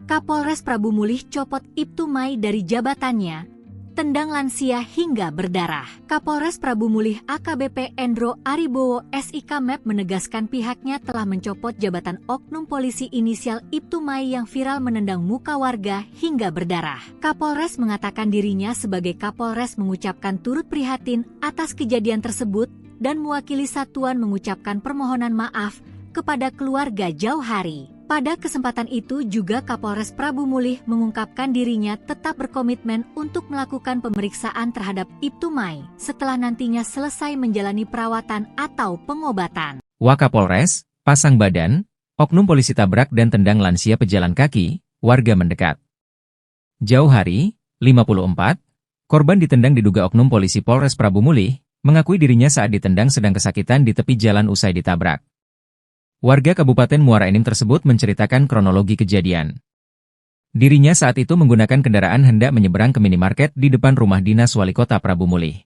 Kapolres Prabu Mulih copot Ibtu Mai dari jabatannya, tendang lansia hingga berdarah. Kapolres Prabu Mulih AKBP Endro Aribowo SIK MEP menegaskan pihaknya telah mencopot jabatan oknum polisi inisial Ibtu Mai yang viral menendang muka warga hingga berdarah. Kapolres mengatakan dirinya sebagai Kapolres mengucapkan turut prihatin atas kejadian tersebut dan mewakili satuan mengucapkan permohonan maaf kepada keluarga Jauhari. Pada kesempatan itu juga Kapolres Prabu Mulih mengungkapkan dirinya tetap berkomitmen untuk melakukan pemeriksaan terhadap Ibtu Mai setelah nantinya selesai menjalani perawatan atau pengobatan. Wakapolres, pasang badan, oknum polisi tabrak dan tendang lansia pejalan kaki, warga mendekat. Jauhari, 54, korban ditendang diduga oknum polisi Polres Prabu Mulih, mengakui dirinya saat ditendang sedang kesakitan di tepi jalan usai ditabrak. Warga Kabupaten Muara Enim tersebut menceritakan kronologi kejadian. Dirinya saat itu menggunakan kendaraan hendak menyeberang ke minimarket di depan rumah dinas Wali Kota Prabu Mulih.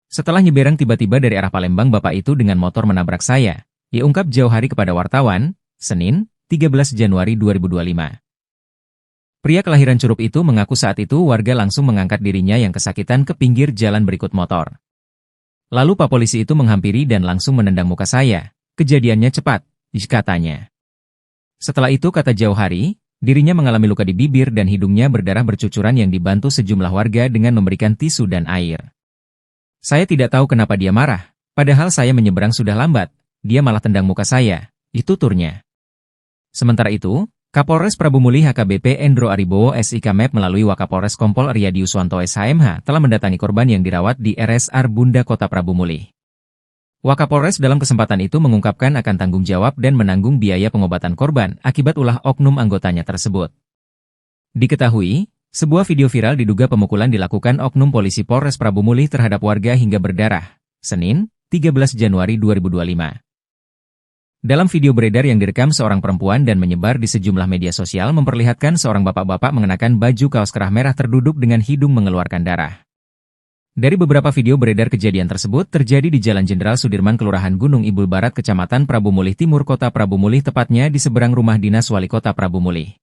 Setelah nyeberang tiba-tiba dari arah Palembang bapak itu dengan motor menabrak saya, ungkap Jauhari kepada wartawan, Senin, 13 Januari 2025. Pria kelahiran Curup itu mengaku saat itu warga langsung mengangkat dirinya yang kesakitan ke pinggir jalan berikut motor. Lalu Pak Polisi itu menghampiri dan langsung menendang muka saya. Kejadiannya cepat, katanya. Setelah itu kata Jauhari, dirinya mengalami luka di bibir dan hidungnya berdarah bercucuran yang dibantu sejumlah warga dengan memberikan tisu dan air. Saya tidak tahu kenapa dia marah, padahal saya menyeberang sudah lambat, dia malah tendang muka saya, itu turnya. Sementara itu, Kapolres Prabu Mulih AKBP Endro Aribowo SIK MEP melalui Wakapolres Kompol Riyadi Yuswanto SHMH telah mendatangi korban yang dirawat di RSR Bunda Kota Prabu Mulih. Wakapolres dalam kesempatan itu mengungkapkan akan tanggung jawab dan menanggung biaya pengobatan korban akibat ulah oknum anggotanya tersebut. Diketahui, sebuah video viral diduga pemukulan dilakukan oknum polisi Polres Prabu Mulih terhadap warga hingga berdarah, Senin, 13 Januari 2025. Dalam video beredar yang direkam seorang perempuan dan menyebar di sejumlah media sosial memperlihatkan seorang bapak-bapak mengenakan baju kaos kerah merah terduduk dengan hidung mengeluarkan darah. Dari beberapa video beredar kejadian tersebut terjadi di Jalan Jenderal Sudirman Kelurahan Gunung Ibul Barat Kecamatan Prabu Mulih Timur Kota Prabu Mulih tepatnya di seberang rumah dinas Wali Kota Prabu Mulih.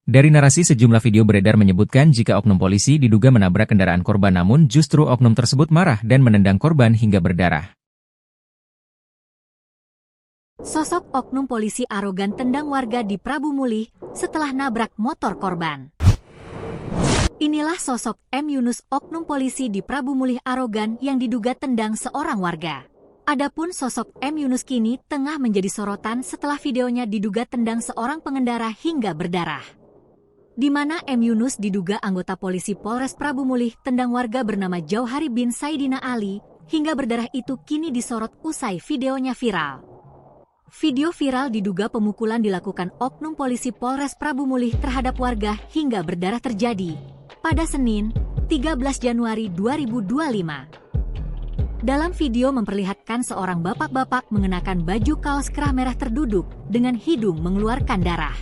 Dari narasi sejumlah video beredar menyebutkan jika oknum polisi diduga menabrak kendaraan korban namun justru oknum tersebut marah dan menendang korban hingga berdarah. Sosok oknum polisi arogan tendang warga di Prabu Mulih setelah nabrak motor korban. Inilah sosok M. Yunus, oknum polisi di Prabu Mulih arogan yang diduga tendang seorang warga. Adapun sosok M. Yunus kini tengah menjadi sorotan setelah videonya diduga tendang seorang pengendara hingga berdarah. Di mana M. Yunus diduga anggota polisi Polres Prabu Mulih tendang warga bernama Jauhari bin Saidina Ali hingga berdarah itu kini disorot usai videonya viral. Video viral diduga pemukulan dilakukan oknum polisi Polres Prabu Mulih terhadap warga hingga berdarah terjadi pada Senin, 13 Januari 2025. Dalam video memperlihatkan seorang bapak-bapak mengenakan baju kaos kerah merah terduduk dengan hidung mengeluarkan darah.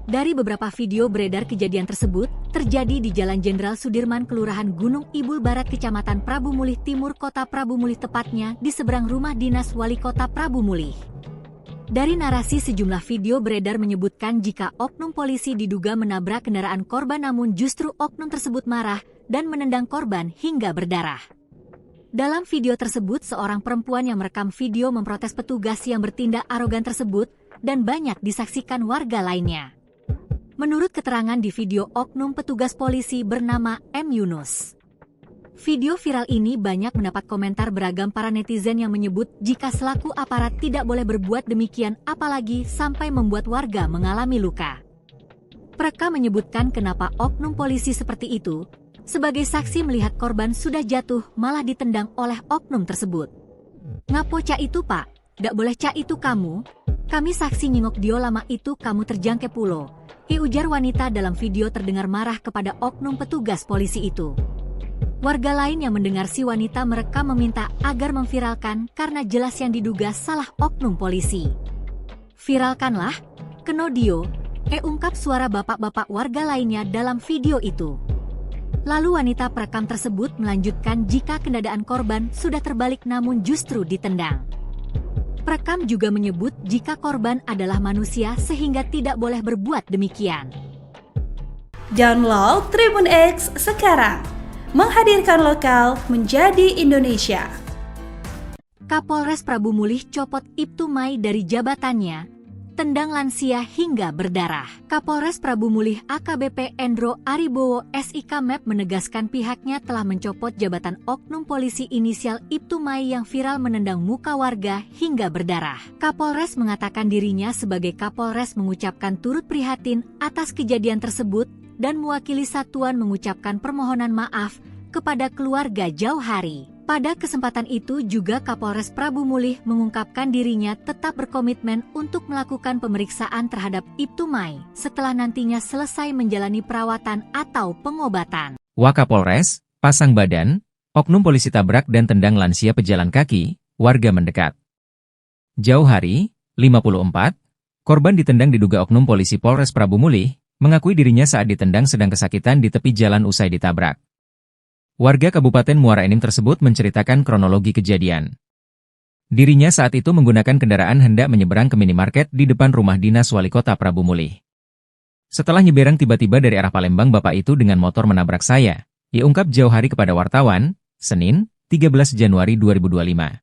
Dari beberapa video beredar kejadian tersebut terjadi di Jalan Jenderal Sudirman Kelurahan Gunung Ibul Barat Kecamatan Prabu Mulih Timur Kota Prabu Mulih tepatnya di seberang rumah dinas Wali Kota Prabu Mulih. Dari narasi sejumlah video beredar menyebutkan jika oknum polisi diduga menabrak kendaraan korban namun justru oknum tersebut marah dan menendang korban hingga berdarah. Dalam video tersebut seorang perempuan yang merekam video memprotes petugas yang bertindak arogan tersebut dan banyak disaksikan warga lainnya. Menurut keterangan di video oknum petugas polisi bernama M. Yunus. Video viral ini banyak mendapat komentar beragam para netizen yang menyebut jika selaku aparat tidak boleh berbuat demikian apalagi sampai membuat warga mengalami luka. Mereka menyebutkan kenapa oknum polisi seperti itu, sebagai saksi melihat korban sudah jatuh malah ditendang oleh oknum tersebut. Ngapo cak itu pak, dak boleh cak itu kamu, kami saksi nyingok dio lama itu kamu terjangke pulo, ujar wanita dalam video terdengar marah kepada oknum petugas polisi itu. Warga lain yang mendengar si wanita merekam meminta agar memviralkan karena jelas yang diduga salah oknum polisi. Viralkanlah, kenodio, ungkap suara bapak-bapak warga lainnya dalam video itu. Lalu wanita perekam tersebut melanjutkan jika kendaraan korban sudah terbalik namun justru ditendang. Perekam juga menyebut jika korban adalah manusia sehingga tidak boleh berbuat demikian. Download Tribun X sekarang, menghadirkan lokal menjadi Indonesia. Kapolres Prabu Mulih copot Ibtu Mai dari jabatannya, tendang lansia hingga berdarah. Kapolres Prabu Mulih AKBP Endro Aribowo SIK MEP menegaskan pihaknya telah mencopot jabatan oknum polisi inisial Ibtu Mai yang viral menendang muka warga hingga berdarah. Kapolres mengatakan dirinya sebagai Kapolres mengucapkan turut prihatin atas kejadian tersebut dan mewakili satuan mengucapkan permohonan maaf kepada keluarga Jauhari. Pada kesempatan itu juga Kapolres Prabu Mulih mengungkapkan dirinya tetap berkomitmen untuk melakukan pemeriksaan terhadap Ibtu Mai setelah nantinya selesai menjalani perawatan atau pengobatan. Wakapolres, pasang badan, oknum polisi tabrak dan tendang lansia pejalan kaki, warga mendekat. Jauhari, 54, korban ditendang diduga oknum polisi Polres Prabu Mulih, mengakui dirinya saat ditendang sedang kesakitan di tepi jalan usai ditabrak. Warga Kabupaten Muara Enim tersebut menceritakan kronologi kejadian. Dirinya saat itu menggunakan kendaraan hendak menyeberang ke minimarket di depan rumah dinas Wali Kota Prabu Mulih. Setelah nyeberang tiba-tiba dari arah Palembang bapak itu dengan motor menabrak saya, ia ungkap Jauhari kepada wartawan, Senin, 13 Januari 2025.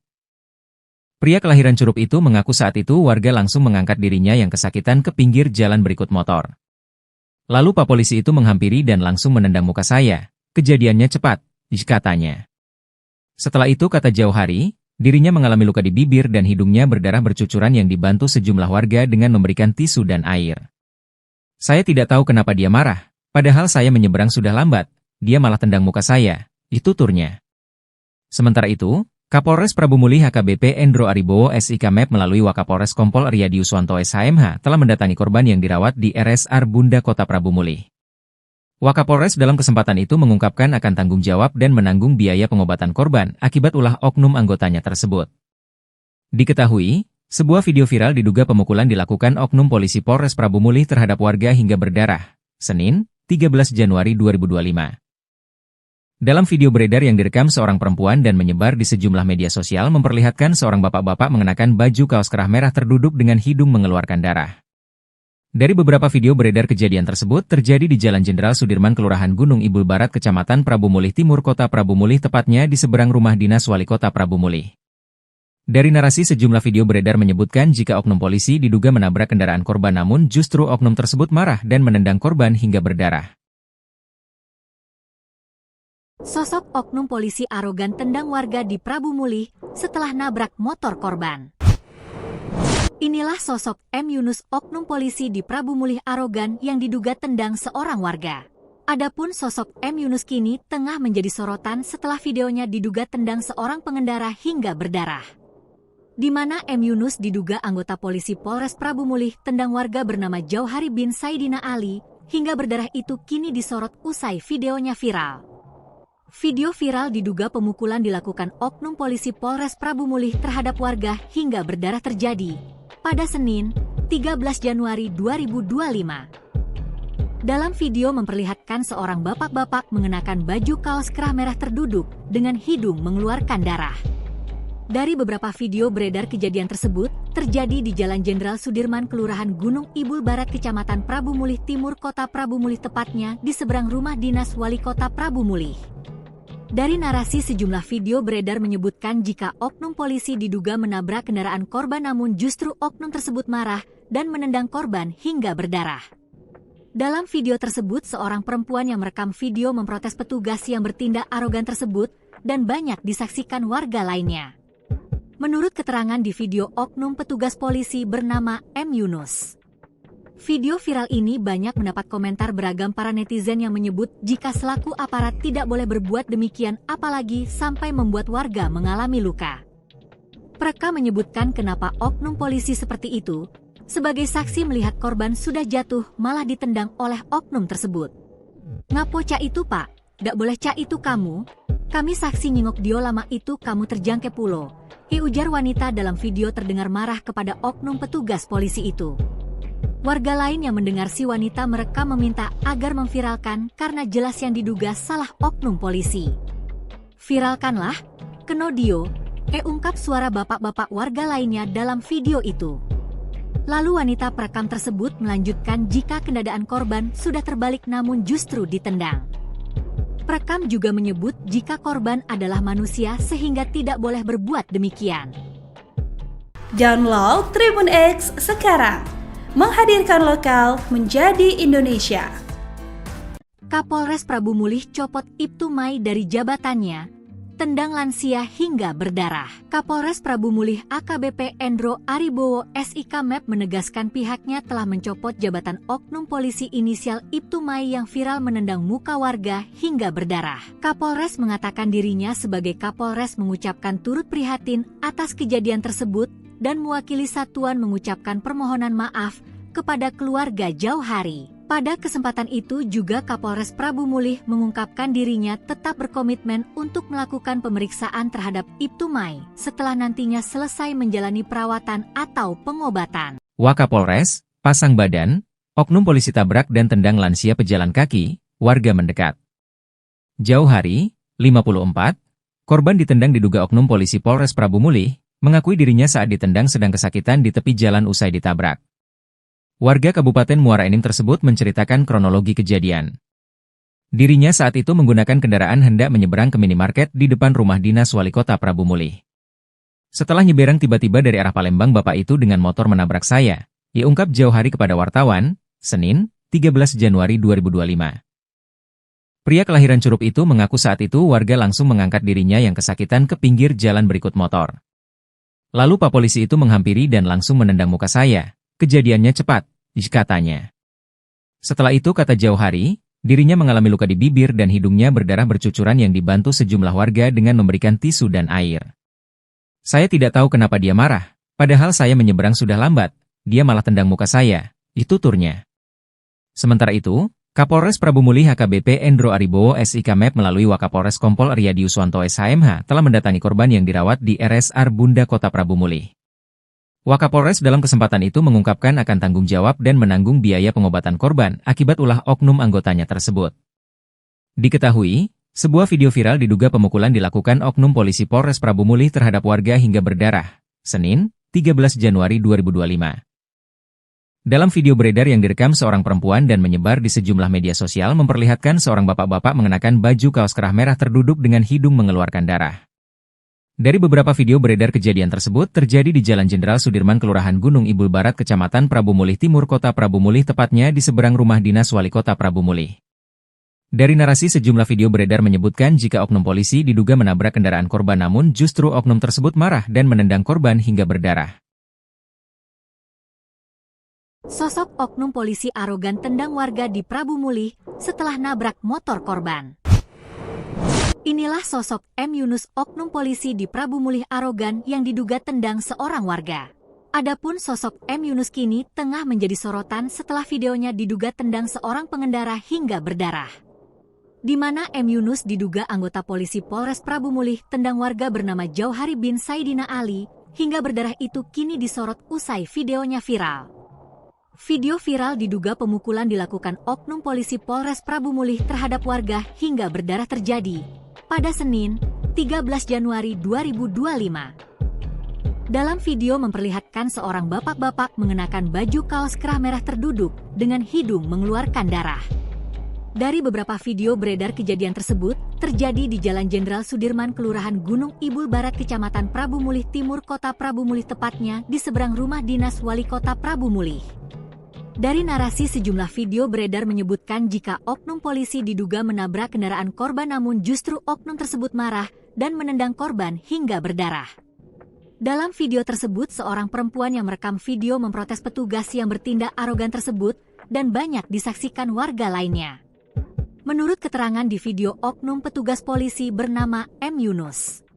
Pria kelahiran Curup itu mengaku saat itu warga langsung mengangkat dirinya yang kesakitan ke pinggir jalan berikut motor. Lalu Pak Polisi itu menghampiri dan langsung menendang muka saya. Kejadiannya cepat, katanya. Setelah itu kata Jauhari, dirinya mengalami luka di bibir dan hidungnya berdarah bercucuran yang dibantu sejumlah warga dengan memberikan tisu dan air. Saya tidak tahu kenapa dia marah, padahal saya menyeberang sudah lambat, dia malah tendang muka saya, itu turnya. Sementara itu, Kapolres Prabu Mulih AKBP Endro Aribowo SIK MEP melalui Wakapolres Kompol Riyadi Uswanto SHMH telah mendatangi korban yang dirawat di RSR Bunda Kota Prabu Mulih. Wakapolres dalam kesempatan itu mengungkapkan akan tanggung jawab dan menanggung biaya pengobatan korban akibat ulah oknum anggotanya tersebut. Diketahui, sebuah video viral diduga pemukulan dilakukan oknum polisi Polres Prabu Mulih terhadap warga hingga berdarah, Senin, 13 Januari 2025. Dalam video beredar yang direkam seorang perempuan dan menyebar di sejumlah media sosial memperlihatkan seorang bapak-bapak mengenakan baju kaos kerah merah terduduk dengan hidung mengeluarkan darah. Dari beberapa video beredar kejadian tersebut terjadi di Jalan Jenderal Sudirman Kelurahan Gunung Ibul Barat Kecamatan Prabu Mulih Timur Kota Prabu Mulih tepatnya di seberang rumah dinas Wali Kota Prabu Mulih. Dari narasi sejumlah video beredar menyebutkan jika oknum polisi diduga menabrak kendaraan korban namun justru oknum tersebut marah dan menendang korban hingga berdarah. Sosok oknum polisi arogan tendang warga di Prabu Mulih setelah nabrak motor korban. Inilah sosok M. Yunus, oknum polisi di Prabu Mulih arogan yang diduga tendang seorang warga. Adapun sosok M. Yunus kini tengah menjadi sorotan setelah videonya diduga tendang seorang pengendara hingga berdarah. Di mana M. Yunus diduga anggota polisi Polres Prabu Mulih tendang warga bernama Jauhari bin Saidina Ali hingga berdarah itu kini disorot usai videonya viral. Video viral diduga pemukulan dilakukan oknum polisi Polres Prabu Mulih terhadap warga hingga berdarah terjadi pada Senin, 13 Januari 2025. Dalam video memperlihatkan seorang bapak-bapak mengenakan baju kaos kerah merah terduduk dengan hidung mengeluarkan darah. Dari beberapa video beredar kejadian tersebut terjadi di Jalan Jenderal Sudirman Kelurahan Gunung Ibul Barat Kecamatan Prabu Mulih Timur Kota Prabu Mulih tepatnya di seberang rumah dinas Wali Kota Prabu Mulih. Dari narasi sejumlah video beredar menyebutkan jika oknum polisi diduga menabrak kendaraan korban namun justru oknum tersebut marah dan menendang korban hingga berdarah. Dalam video tersebut seorang perempuan yang merekam video memprotes petugas yang bertindak arogan tersebut dan banyak disaksikan warga lainnya. Menurut keterangan di video oknum petugas polisi bernama M. Yunus. Video viral ini banyak mendapat komentar beragam para netizen yang menyebut jika selaku aparat tidak boleh berbuat demikian apalagi sampai membuat warga mengalami luka. Mereka menyebutkan kenapa oknum polisi seperti itu, sebagai saksi melihat korban sudah jatuh malah ditendang oleh oknum tersebut. Ngapo cak itu pak, dak boleh cak itu kamu, kami saksi nyingok dio lama itu kamu terjangke pulo. Ujar wanita dalam video terdengar marah kepada oknum petugas polisi itu. Warga lain yang mendengar si wanita merekam meminta agar memviralkan karena jelas yang diduga salah oknum polisi. Viralkanlah, kenodio, ungkap suara bapak-bapak warga lainnya dalam video itu. Lalu wanita perekam tersebut melanjutkan jika kendaraan korban sudah terbalik namun justru ditendang. Perekam juga menyebut jika korban adalah manusia sehingga tidak boleh berbuat demikian. Download Tribun X sekarang, menghadirkan lokal menjadi Indonesia. Kapolres Prabu Mulih copot Ibtu Mai dari jabatannya, tendang lansia hingga berdarah. Kapolres Prabu Mulih AKBP Endro Aribowo SIK MEP menegaskan pihaknya telah mencopot jabatan oknum polisi inisial Ibtu Mai yang viral menendang muka warga hingga berdarah. Kapolres mengatakan dirinya sebagai Kapolres mengucapkan turut prihatin atas kejadian tersebut dan mewakili satuan mengucapkan permohonan maaf kepada keluarga Jauhari. Pada kesempatan itu juga Kapolres Prabu Mulih mengungkapkan dirinya tetap berkomitmen untuk melakukan pemeriksaan terhadap Ibtu Mai setelah nantinya selesai menjalani perawatan atau pengobatan. Wakapolres, pasang badan, oknum polisi tabrak dan tendang lansia pejalan kaki, warga mendekat. Jauhari, 54, korban ditendang diduga oknum polisi Polres Prabu Mulih, mengakui dirinya saat ditendang sedang kesakitan di tepi jalan usai ditabrak. Warga Kabupaten Muara Enim tersebut menceritakan kronologi kejadian. Dirinya saat itu menggunakan kendaraan hendak menyeberang ke minimarket di depan rumah dinas Wali Kota Prabu Mulih. Setelah nyeberang tiba-tiba dari arah Palembang bapak itu dengan motor menabrak saya, ia ungkap Jauhari kepada wartawan, Senin, 13 Januari 2025. Pria kelahiran Curup itu mengaku saat itu warga langsung mengangkat dirinya yang kesakitan ke pinggir jalan berikut motor. Lalu Pak Polisi itu menghampiri dan langsung menendang muka saya. Kejadiannya cepat, katanya. Setelah itu kata Jauhari, dirinya mengalami luka di bibir dan hidungnya berdarah bercucuran yang dibantu sejumlah warga dengan memberikan tisu dan air. Saya tidak tahu kenapa dia marah, padahal saya menyeberang sudah lambat, dia malah tendang muka saya, itu turnya. Sementara itu, Kapolres Prabu Mulih AKBP Endro Aribowo SIK MEP melalui Wakapolres Kompol Riyadi Uswanto SHMH telah mendatangi korban yang dirawat di RSR Bunda Kota Prabu Mulih. Wakapolres dalam kesempatan itu mengungkapkan akan tanggung jawab dan menanggung biaya pengobatan korban akibat ulah oknum anggotanya tersebut. Diketahui, sebuah video viral diduga pemukulan dilakukan oknum polisi Polres Prabu Mulih terhadap warga hingga berdarah, Senin, 13 Januari 2025. Dalam video beredar yang direkam seorang perempuan dan menyebar di sejumlah media sosial memperlihatkan seorang bapak-bapak mengenakan baju kaos kerah merah terduduk dengan hidung mengeluarkan darah. Dari beberapa video beredar kejadian tersebut terjadi di Jalan Jenderal Sudirman Kelurahan Gunung Ibul Barat Kecamatan Prabu Mulih Timur Kota Prabu Mulih tepatnya di seberang rumah dinas Wali Kota Prabu Mulih. Dari narasi sejumlah video beredar menyebutkan jika oknum polisi diduga menabrak kendaraan korban namun justru oknum tersebut marah dan menendang korban hingga berdarah. Sosok oknum polisi arogan tendang warga di Prabu Mulih setelah nabrak motor korban. Inilah sosok M. Yunus, oknum polisi di Prabu Mulih arogan yang diduga tendang seorang warga. Adapun sosok M. Yunus kini tengah menjadi sorotan setelah videonya diduga tendang seorang pengendara hingga berdarah. Di mana M. Yunus diduga anggota polisi Polres Prabu Mulih tendang warga bernama Jauhari bin Saidina Ali hingga berdarah itu kini disorot usai videonya viral. Video viral diduga pemukulan dilakukan oknum polisi Polres Prabu Mulih terhadap warga hingga berdarah terjadi pada Senin, 13 Januari 2025. Dalam video memperlihatkan seorang bapak-bapak mengenakan baju kaos kerah merah terduduk dengan hidung mengeluarkan darah. Dari beberapa video beredar kejadian tersebut terjadi di Jalan Jenderal Sudirman Kelurahan Gunung Ibul Barat Kecamatan Prabu Mulih Timur Kota Prabu Mulih tepatnya di seberang rumah dinas Wali Kota Prabu Mulih. Dari narasi sejumlah video beredar menyebutkan jika oknum polisi diduga menabrak kendaraan korban namun justru oknum tersebut marah dan menendang korban hingga berdarah. Dalam video tersebut seorang perempuan yang merekam video memprotes petugas yang bertindak arogan tersebut dan banyak disaksikan warga lainnya. Menurut keterangan di video oknum petugas polisi bernama M. Yunus.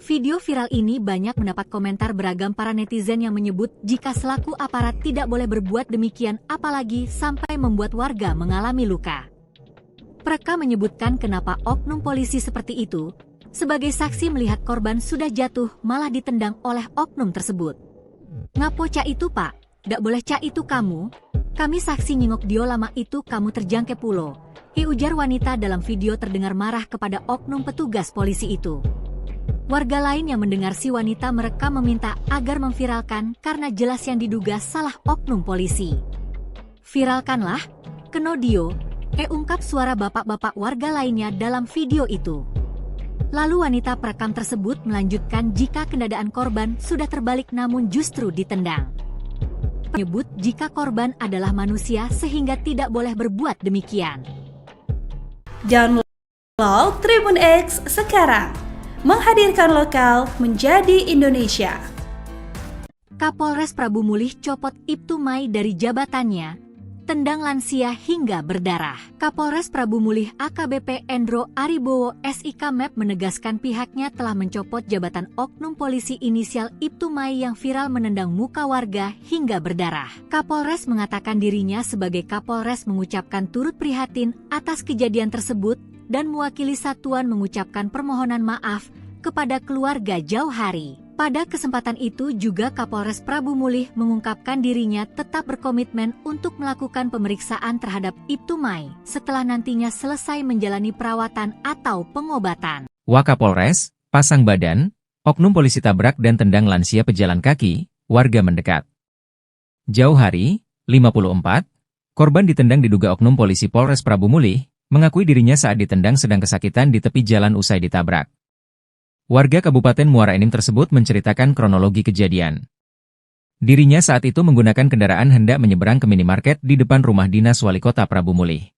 Video viral ini banyak mendapat komentar beragam para netizen yang menyebut jika selaku aparat tidak boleh berbuat demikian apalagi sampai membuat warga mengalami luka. Mereka menyebutkan kenapa oknum polisi seperti itu, sebagai saksi melihat korban sudah jatuh malah ditendang oleh oknum tersebut. Ngapo cak itu pak, dak boleh cak itu kamu, kami saksi nyingok dio lama itu kamu terjangke pulo. Ujar wanita dalam video terdengar marah kepada oknum petugas polisi itu. Warga lain yang mendengar si wanita merekam meminta agar memviralkan karena jelas yang diduga salah oknum polisi. Viralkanlah, Kenodio, ungkap suara bapak-bapak warga lainnya dalam video itu. Lalu wanita perekam tersebut melanjutkan jika kendaraan korban sudah terbalik namun justru ditendang. Menyebut jika korban adalah manusia sehingga tidak boleh berbuat demikian. Download Tribun X sekarang. Menghadirkan lokal menjadi Indonesia. Kapolres Prabu Mulih copot Ibtu Mai dari jabatannya, tendang lansia hingga berdarah. Kapolres Prabu Mulih AKBP Endro Aribowo SIK MEP menegaskan pihaknya telah mencopot jabatan oknum polisi inisial Ibtu Mai yang viral menendang muka warga hingga berdarah. Kapolres mengatakan dirinya sebagai Kapolres mengucapkan turut prihatin atas kejadian tersebut dan mewakili satuan mengucapkan permohonan maaf kepada keluarga Jauhari. Pada kesempatan itu juga Kapolres Prabu Mulih mengungkapkan dirinya tetap berkomitmen untuk melakukan pemeriksaan terhadap Ibtu Mai setelah nantinya selesai menjalani perawatan atau pengobatan. Wakapolres, pasang badan, oknum polisi tabrak dan tendang lansia pejalan kaki, warga mendekat. Jauhari, 54, korban ditendang diduga oknum polisi Polres Prabu Mulih, mengakui dirinya saat ditendang sedang kesakitan di tepi jalan usai ditabrak. Warga Kabupaten Muara Enim tersebut menceritakan kronologi kejadian. Dirinya saat itu menggunakan kendaraan hendak menyeberang ke minimarket di depan rumah dinas Wali Kota Prabu Mulih.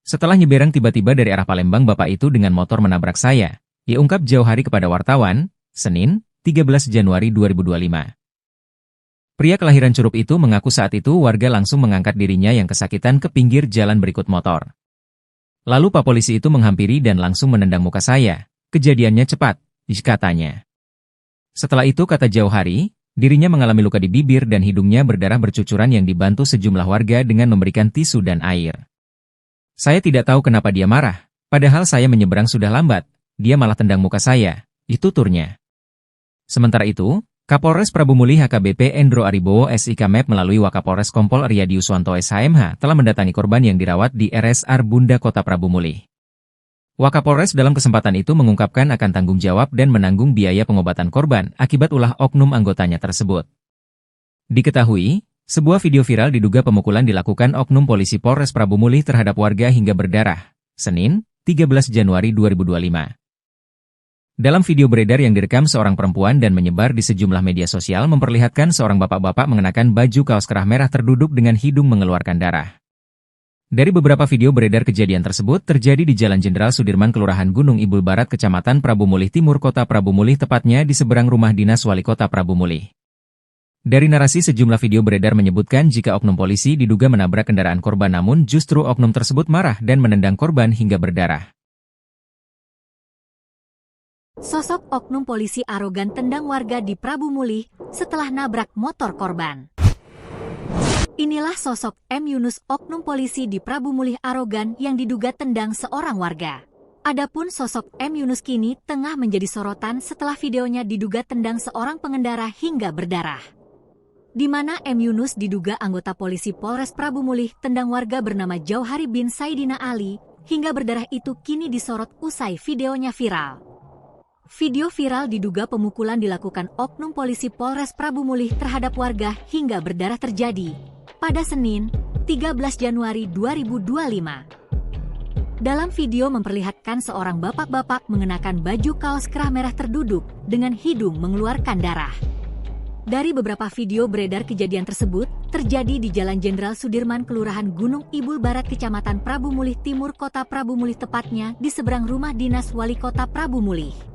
Setelah nyeberang tiba-tiba dari arah Palembang bapak itu dengan motor menabrak saya, ia ungkap Jauhari kepada wartawan, Senin, 13 Januari 2025. Pria kelahiran Curup itu mengaku saat itu warga langsung mengangkat dirinya yang kesakitan ke pinggir jalan berikut motor. Lalu Pak Polisi itu menghampiri dan langsung menendang muka saya. Kejadiannya cepat, katanya. Setelah itu kata Jauhari, dirinya mengalami luka di bibir dan hidungnya berdarah bercucuran yang dibantu sejumlah warga dengan memberikan tisu dan air. Saya tidak tahu kenapa dia marah, padahal saya menyeberang sudah lambat, dia malah tendang muka saya, itu turnya. Sementara itu, Kapolres Prabu Mulih AKBP Endro Aribowo SIK MEP melalui Wakapolres Kompol Riyadi Uswanto SHMH telah mendatangi korban yang dirawat di RSR Bunda Kota Prabu Mulih. Wakapolres dalam kesempatan itu mengungkapkan akan tanggung jawab dan menanggung biaya pengobatan korban akibat ulah oknum anggotanya tersebut. Diketahui, sebuah video viral diduga pemukulan dilakukan oknum polisi Polres Prabu Mulih terhadap warga hingga berdarah, Senin, 13 Januari 2025. Dalam video beredar yang direkam seorang perempuan dan menyebar di sejumlah media sosial memperlihatkan seorang bapak-bapak mengenakan baju kaos kerah merah terduduk dengan hidung mengeluarkan darah. Dari beberapa video beredar kejadian tersebut terjadi di Jalan Jenderal Sudirman Kelurahan Gunung Ibul Barat Kecamatan Prabu Mulih Timur Kota Prabu Mulih tepatnya di seberang rumah dinas Wali Kota Prabu Mulih. Dari narasi sejumlah video beredar menyebutkan jika oknum polisi diduga menabrak kendaraan korban namun justru oknum tersebut marah dan menendang korban hingga berdarah. Sosok oknum polisi arogan tendang warga di Prabu Mulih setelah nabrak motor korban. Inilah sosok M. Yunus, oknum polisi di Prabu Mulih arogan yang diduga tendang seorang warga. Adapun sosok M. Yunus kini tengah menjadi sorotan setelah videonya diduga tendang seorang pengendara hingga berdarah. Di mana M. Yunus diduga anggota polisi Polres Prabu Mulih tendang warga bernama Jauhari bin Saidina Ali hingga berdarah itu kini disorot usai videonya viral. Video viral diduga pemukulan dilakukan oknum polisi Polres Prabu Mulih terhadap warga hingga berdarah terjadi pada Senin, 13 Januari 2025. Dalam video memperlihatkan seorang bapak-bapak mengenakan baju kaos kerah merah terduduk dengan hidung mengeluarkan darah. Dari beberapa video beredar kejadian tersebut terjadi di Jalan Jenderal Sudirman Kelurahan Gunung Ibul Barat Kecamatan Prabu Mulih Timur Kota Prabu Mulih tepatnya di seberang rumah dinas Wali Kota Prabu Mulih.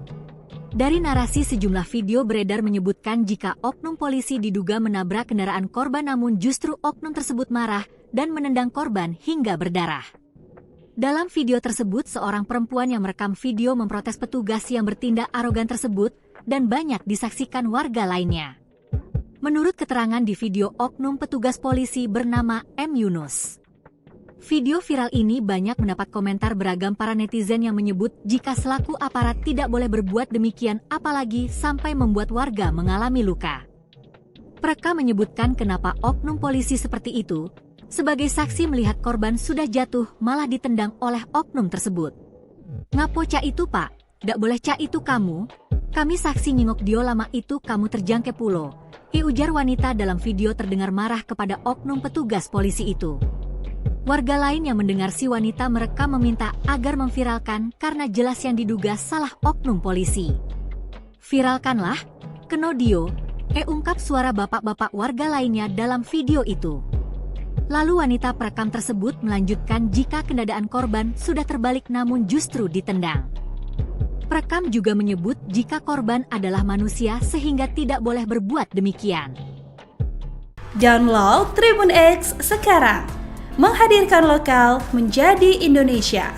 Dari narasi sejumlah video beredar menyebutkan jika oknum polisi diduga menabrak kendaraan korban namun justru oknum tersebut marah dan menendang korban hingga berdarah. Dalam video tersebut seorang perempuan yang merekam video memprotes petugas yang bertindak arogan tersebut dan banyak disaksikan warga lainnya. Menurut keterangan di video oknum petugas polisi bernama M. Yunus. Video viral ini banyak mendapat komentar beragam para netizen yang menyebut jika selaku aparat tidak boleh berbuat demikian apalagi sampai membuat warga mengalami luka. Mereka menyebutkan kenapa oknum polisi seperti itu, sebagai saksi melihat korban sudah jatuh malah ditendang oleh oknum tersebut. Ngapo cak itu pak, dak boleh cak itu kamu, Kami saksi nyingok dio lama itu kamu terjangke pulo. Ujar wanita dalam video terdengar marah kepada oknum petugas polisi itu. Warga lain yang mendengar si wanita merekam meminta agar memviralkan karena jelas yang diduga salah oknum polisi. Viralkanlah, keno dio, ungkap suara bapak-bapak warga lainnya dalam video itu. Lalu wanita perekam tersebut melanjutkan jika kendaraan korban sudah terbalik namun justru ditendang. Perekam juga menyebut jika korban adalah manusia sehingga tidak boleh berbuat demikian. Download Tribun X sekarang, menghadirkan lokal menjadi Indonesia.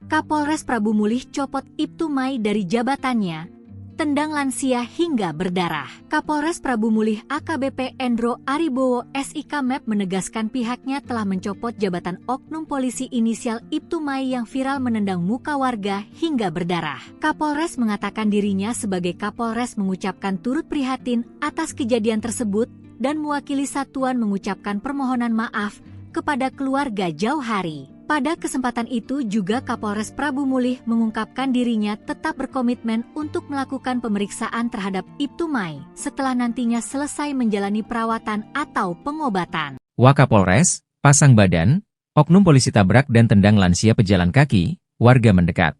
Kapolres Prabu Mulih copot Ibtu Mai dari jabatannya, tendang lansia hingga berdarah. Kapolres Prabu Mulih AKBP Endro Aribowo SIK MEP menegaskan pihaknya telah mencopot jabatan oknum polisi inisial Ibtu Mai yang viral menendang muka warga hingga berdarah. Kapolres mengatakan dirinya sebagai Kapolres mengucapkan turut prihatin atas kejadian tersebut dan mewakili satuan mengucapkan permohonan maaf kepada keluarga Jauhari. Pada kesempatan itu juga Kapolres Prabu Mulih mengungkapkan dirinya tetap berkomitmen untuk melakukan pemeriksaan terhadap Ibtu Mai setelah nantinya selesai menjalani perawatan atau pengobatan. Wakapolres, pasang badan, oknum polisi tabrak dan tendang lansia pejalan kaki, warga mendekat.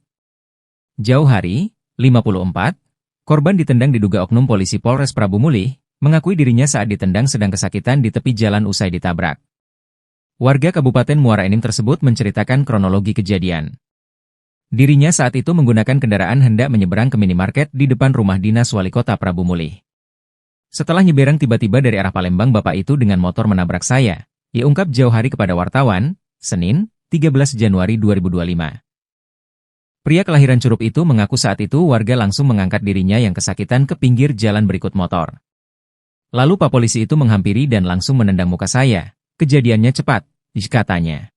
Jauhari, 54, korban ditendang diduga oknum polisi Polres Prabu Mulih, mengakui dirinya saat ditendang sedang kesakitan di tepi jalan usai ditabrak. Warga Kabupaten Muara Enim tersebut menceritakan kronologi kejadian. Dirinya saat itu menggunakan kendaraan hendak menyeberang ke minimarket di depan rumah dinas Wali Kota Prabu Mulih. Setelah nyeberang tiba-tiba dari arah Palembang bapak itu dengan motor menabrak saya, ungkap Jauhari kepada wartawan, Senin, 13 Januari 2025. Pria kelahiran Curup itu mengaku saat itu warga langsung mengangkat dirinya yang kesakitan ke pinggir jalan berikut motor. Lalu Pak Polisi itu menghampiri dan langsung menendang muka saya. Kejadiannya cepat, katanya.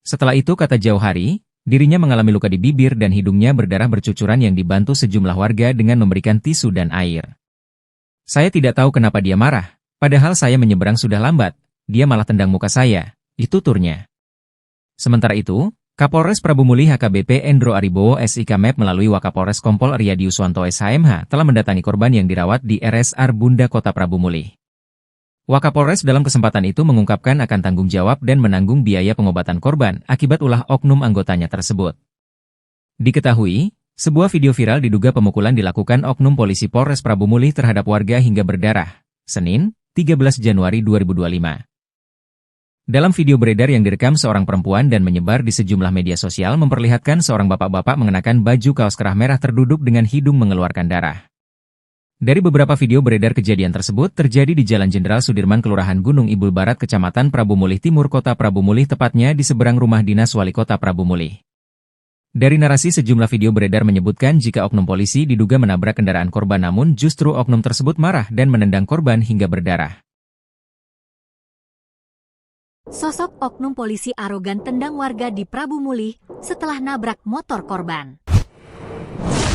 Setelah itu kata Jauhari, dirinya mengalami luka di bibir dan hidungnya berdarah bercucuran yang dibantu sejumlah warga dengan memberikan tisu dan air. Saya tidak tahu kenapa dia marah, padahal saya menyeberang sudah lambat, dia malah tendang muka saya, itu turnya. Sementara itu, Kapolres Prabu Mulih AKBP Endro Aribowo SIK MEP melalui Wakapolres Kompol Riyadi Uswanto SHMH telah mendatangi korban yang dirawat di RSR Bunda Kota Prabu Mulih. Wakapolres dalam kesempatan itu mengungkapkan akan tanggung jawab dan menanggung biaya pengobatan korban akibat ulah oknum anggotanya tersebut. Diketahui, sebuah video viral diduga pemukulan dilakukan oknum polisi Polres Prabu Mulih terhadap warga hingga berdarah, Senin, 13 Januari 2025. Dalam video beredar yang direkam seorang perempuan dan menyebar di sejumlah media sosial memperlihatkan seorang bapak-bapak mengenakan baju kaos kerah merah terduduk dengan hidung mengeluarkan darah. Dari beberapa video beredar kejadian tersebut terjadi di Jalan Jenderal Sudirman Kelurahan Gunung Ibul Barat Kecamatan Prabu Mulih Timur Kota Prabu Mulih tepatnya di seberang rumah dinas Wali Kota Prabu Mulih. Dari narasi sejumlah video beredar menyebutkan jika oknum polisi diduga menabrak kendaraan korban namun justru oknum tersebut marah dan menendang korban hingga berdarah. Sosok oknum polisi arogan tendang warga di Prabu Mulih setelah nabrak motor korban.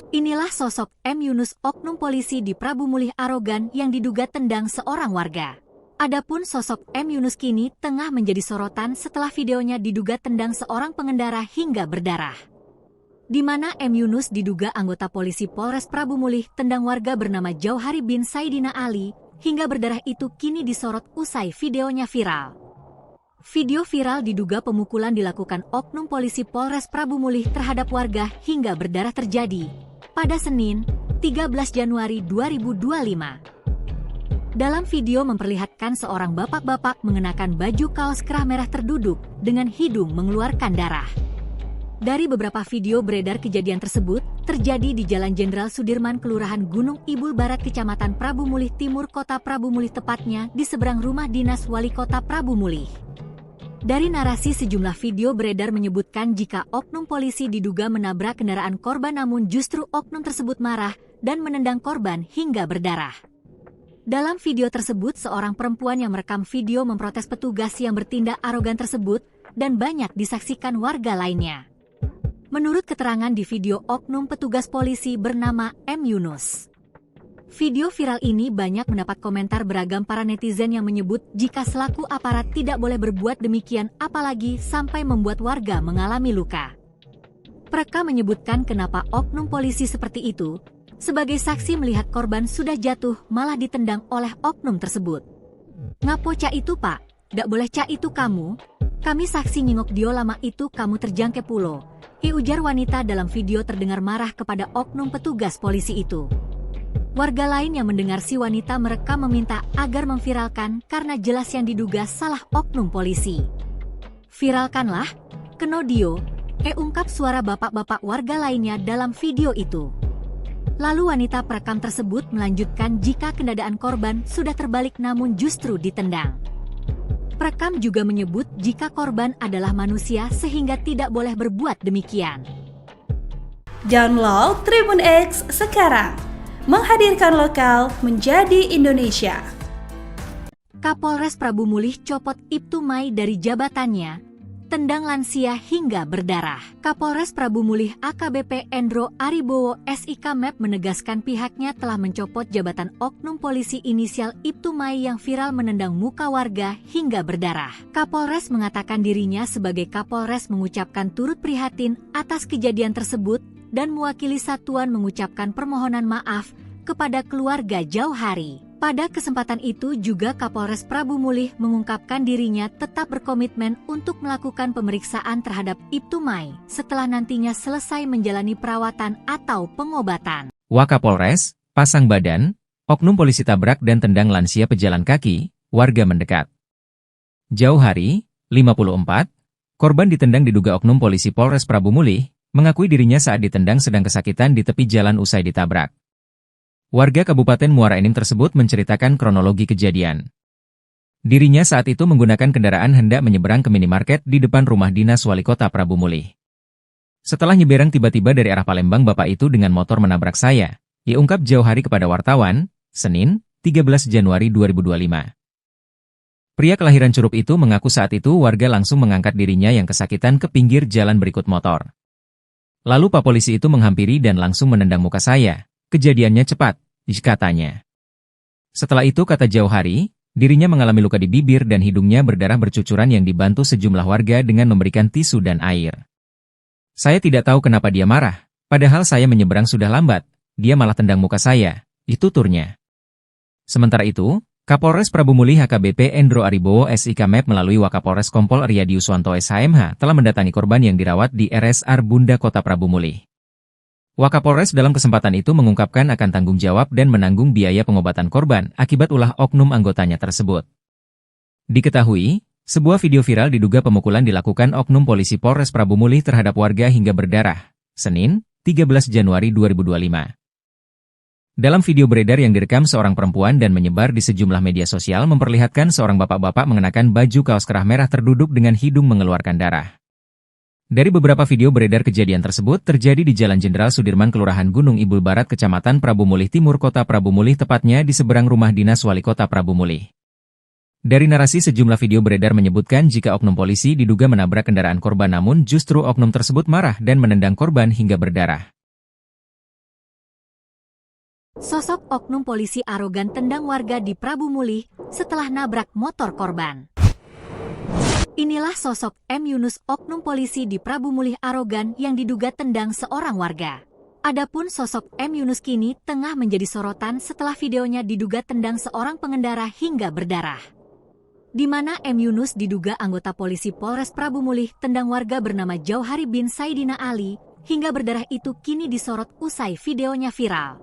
Inilah sosok M. Yunus oknum polisi di Prabu Mulih arogan yang diduga tendang seorang warga. Adapun sosok M. Yunus kini tengah menjadi sorotan setelah videonya diduga tendang seorang pengendara hingga berdarah. Di mana M. Yunus diduga anggota polisi Polres Prabu Mulih tendang warga bernama Jauhari bin Saidina Ali hingga berdarah itu kini disorot usai videonya viral. Video viral diduga pemukulan dilakukan oknum polisi Polres Prabu Mulih terhadap warga hingga berdarah terjadi pada Senin, 13 Januari 2025. Dalam video memperlihatkan seorang bapak-bapak mengenakan baju kaos kerah merah terduduk dengan hidung mengeluarkan darah. Dari beberapa video beredar kejadian tersebut, terjadi di Jalan Jenderal Sudirman Kelurahan Gunung Ibul Barat Kecamatan Prabu Mulih Timur Kota Prabu Mulih tepatnya di seberang rumah dinas Wali Kota Prabu Mulih. Dari narasi sejumlah video beredar menyebutkan jika oknum polisi diduga menabrak kendaraan korban namun justru oknum tersebut marah dan menendang korban hingga berdarah. Dalam video tersebut seorang perempuan yang merekam video memprotes petugas yang bertindak arogan tersebut dan banyak disaksikan warga lainnya. Menurut keterangan di video oknum petugas polisi bernama M. Yunus. Video viral ini banyak mendapat komentar beragam para netizen yang menyebut jika selaku aparat tidak boleh berbuat demikian apalagi sampai membuat warga mengalami luka. Perekam menyebutkan kenapa oknum polisi seperti itu, sebagai saksi melihat korban sudah jatuh malah ditendang oleh oknum tersebut. "Ngapo cak itu pak? Dak boleh cak itu kamu? Kami saksi nyingok dio lama itu kamu terjangke pulo." Ujar wanita dalam video terdengar marah kepada oknum petugas polisi itu. Warga lain yang mendengar si wanita merekam meminta agar memviralkan karena jelas yang diduga salah oknum polisi. "Viralkanlah, keno dio," ungkap suara bapak-bapak warga lainnya dalam video itu. Lalu wanita perekam tersebut melanjutkan jika kendaraan korban sudah terbalik namun justru ditendang. Perekam juga menyebut jika korban adalah manusia sehingga tidak boleh berbuat demikian. Download Tribun X sekarang, menghadirkan lokal menjadi Indonesia. Kapolres Prabu Mulih copot Ibtu Mai dari jabatannya, tendang lansia hingga berdarah. Kapolres Prabu Mulih AKBP Endro Aribowo SIK MEP menegaskan pihaknya telah mencopot jabatan oknum polisi inisial Ibtu Mai yang viral menendang muka warga hingga berdarah. Kapolres mengatakan dirinya sebagai Kapolres mengucapkan turut prihatin atas kejadian tersebut dan mewakili satuan mengucapkan permohonan maaf kepada keluarga Jauhari. Pada kesempatan itu juga Kapolres Prabu Mulih mengungkapkan dirinya tetap berkomitmen untuk melakukan pemeriksaan terhadap Ibtu Mai setelah nantinya selesai menjalani perawatan atau pengobatan. Wakapolres, pasang badan, oknum polisi tabrak dan tendang lansia pejalan kaki, warga mendekat. Jauhari, 54, korban ditendang diduga oknum polisi Polres Prabu Mulih, mengakui dirinya saat ditendang sedang kesakitan di tepi jalan usai ditabrak. Warga Kabupaten Muara Enim tersebut menceritakan kronologi kejadian. Dirinya saat itu menggunakan kendaraan hendak menyeberang ke minimarket di depan rumah dinas Wali Kota Prabu Mulih. Setelah nyeberang tiba-tiba dari arah Palembang bapak itu dengan motor menabrak saya, ungkap Jauhari kepada wartawan, Senin, 13 Januari 2025. Pria kelahiran Curup itu mengaku saat itu warga langsung mengangkat dirinya yang kesakitan ke pinggir jalan berikut motor. Lalu Pak Polisi itu menghampiri dan langsung menendang muka saya. Kejadiannya cepat, katanya. Setelah itu kata Jauhari, dirinya mengalami luka di bibir dan hidungnya berdarah bercucuran yang dibantu sejumlah warga dengan memberikan tisu dan air. Saya tidak tahu kenapa dia marah, padahal saya menyeberang sudah lambat, dia malah tendang muka saya, itu turnya. Sementara itu, Kapolres Prabu Mulih AKBP Endro Aribowo SIK MEP melalui Wakapolres Kompol Riyadi Uswanto SHMH telah mendatangi korban yang dirawat di RSR Bunda Kota Prabu Mulih. Wakapolres dalam kesempatan itu mengungkapkan akan tanggung jawab dan menanggung biaya pengobatan korban akibat ulah oknum anggotanya tersebut. Diketahui, sebuah video viral diduga pemukulan dilakukan oknum polisi Polres Prabu Mulih terhadap warga hingga berdarah, Senin, 13 Januari 2025. Dalam video beredar yang direkam seorang perempuan dan menyebar di sejumlah media sosial memperlihatkan seorang bapak-bapak mengenakan baju kaos kerah merah terduduk dengan hidung mengeluarkan darah. Dari beberapa video beredar kejadian tersebut terjadi di Jalan Jenderal Sudirman Kelurahan Gunung Ibul Barat Kecamatan Prabu Mulih Timur Kota Prabu Mulih tepatnya di seberang rumah dinas Wali Kota Prabu Mulih. Dari narasi sejumlah video beredar menyebutkan jika oknum polisi diduga menabrak kendaraan korban namun justru oknum tersebut marah dan menendang korban hingga berdarah. Sosok oknum polisi arogan tendang warga di Prabu Mulih setelah nabrak motor korban. Inilah sosok M. Yunus, oknum polisi di Prabu Mulih arogan yang diduga tendang seorang warga. Adapun sosok M. Yunus kini tengah menjadi sorotan setelah videonya diduga tendang seorang pengendara hingga berdarah. Di mana M. Yunus diduga anggota polisi Polres Prabu Mulih tendang warga bernama Jauhari bin Saidina Ali hingga berdarah itu kini disorot usai videonya viral.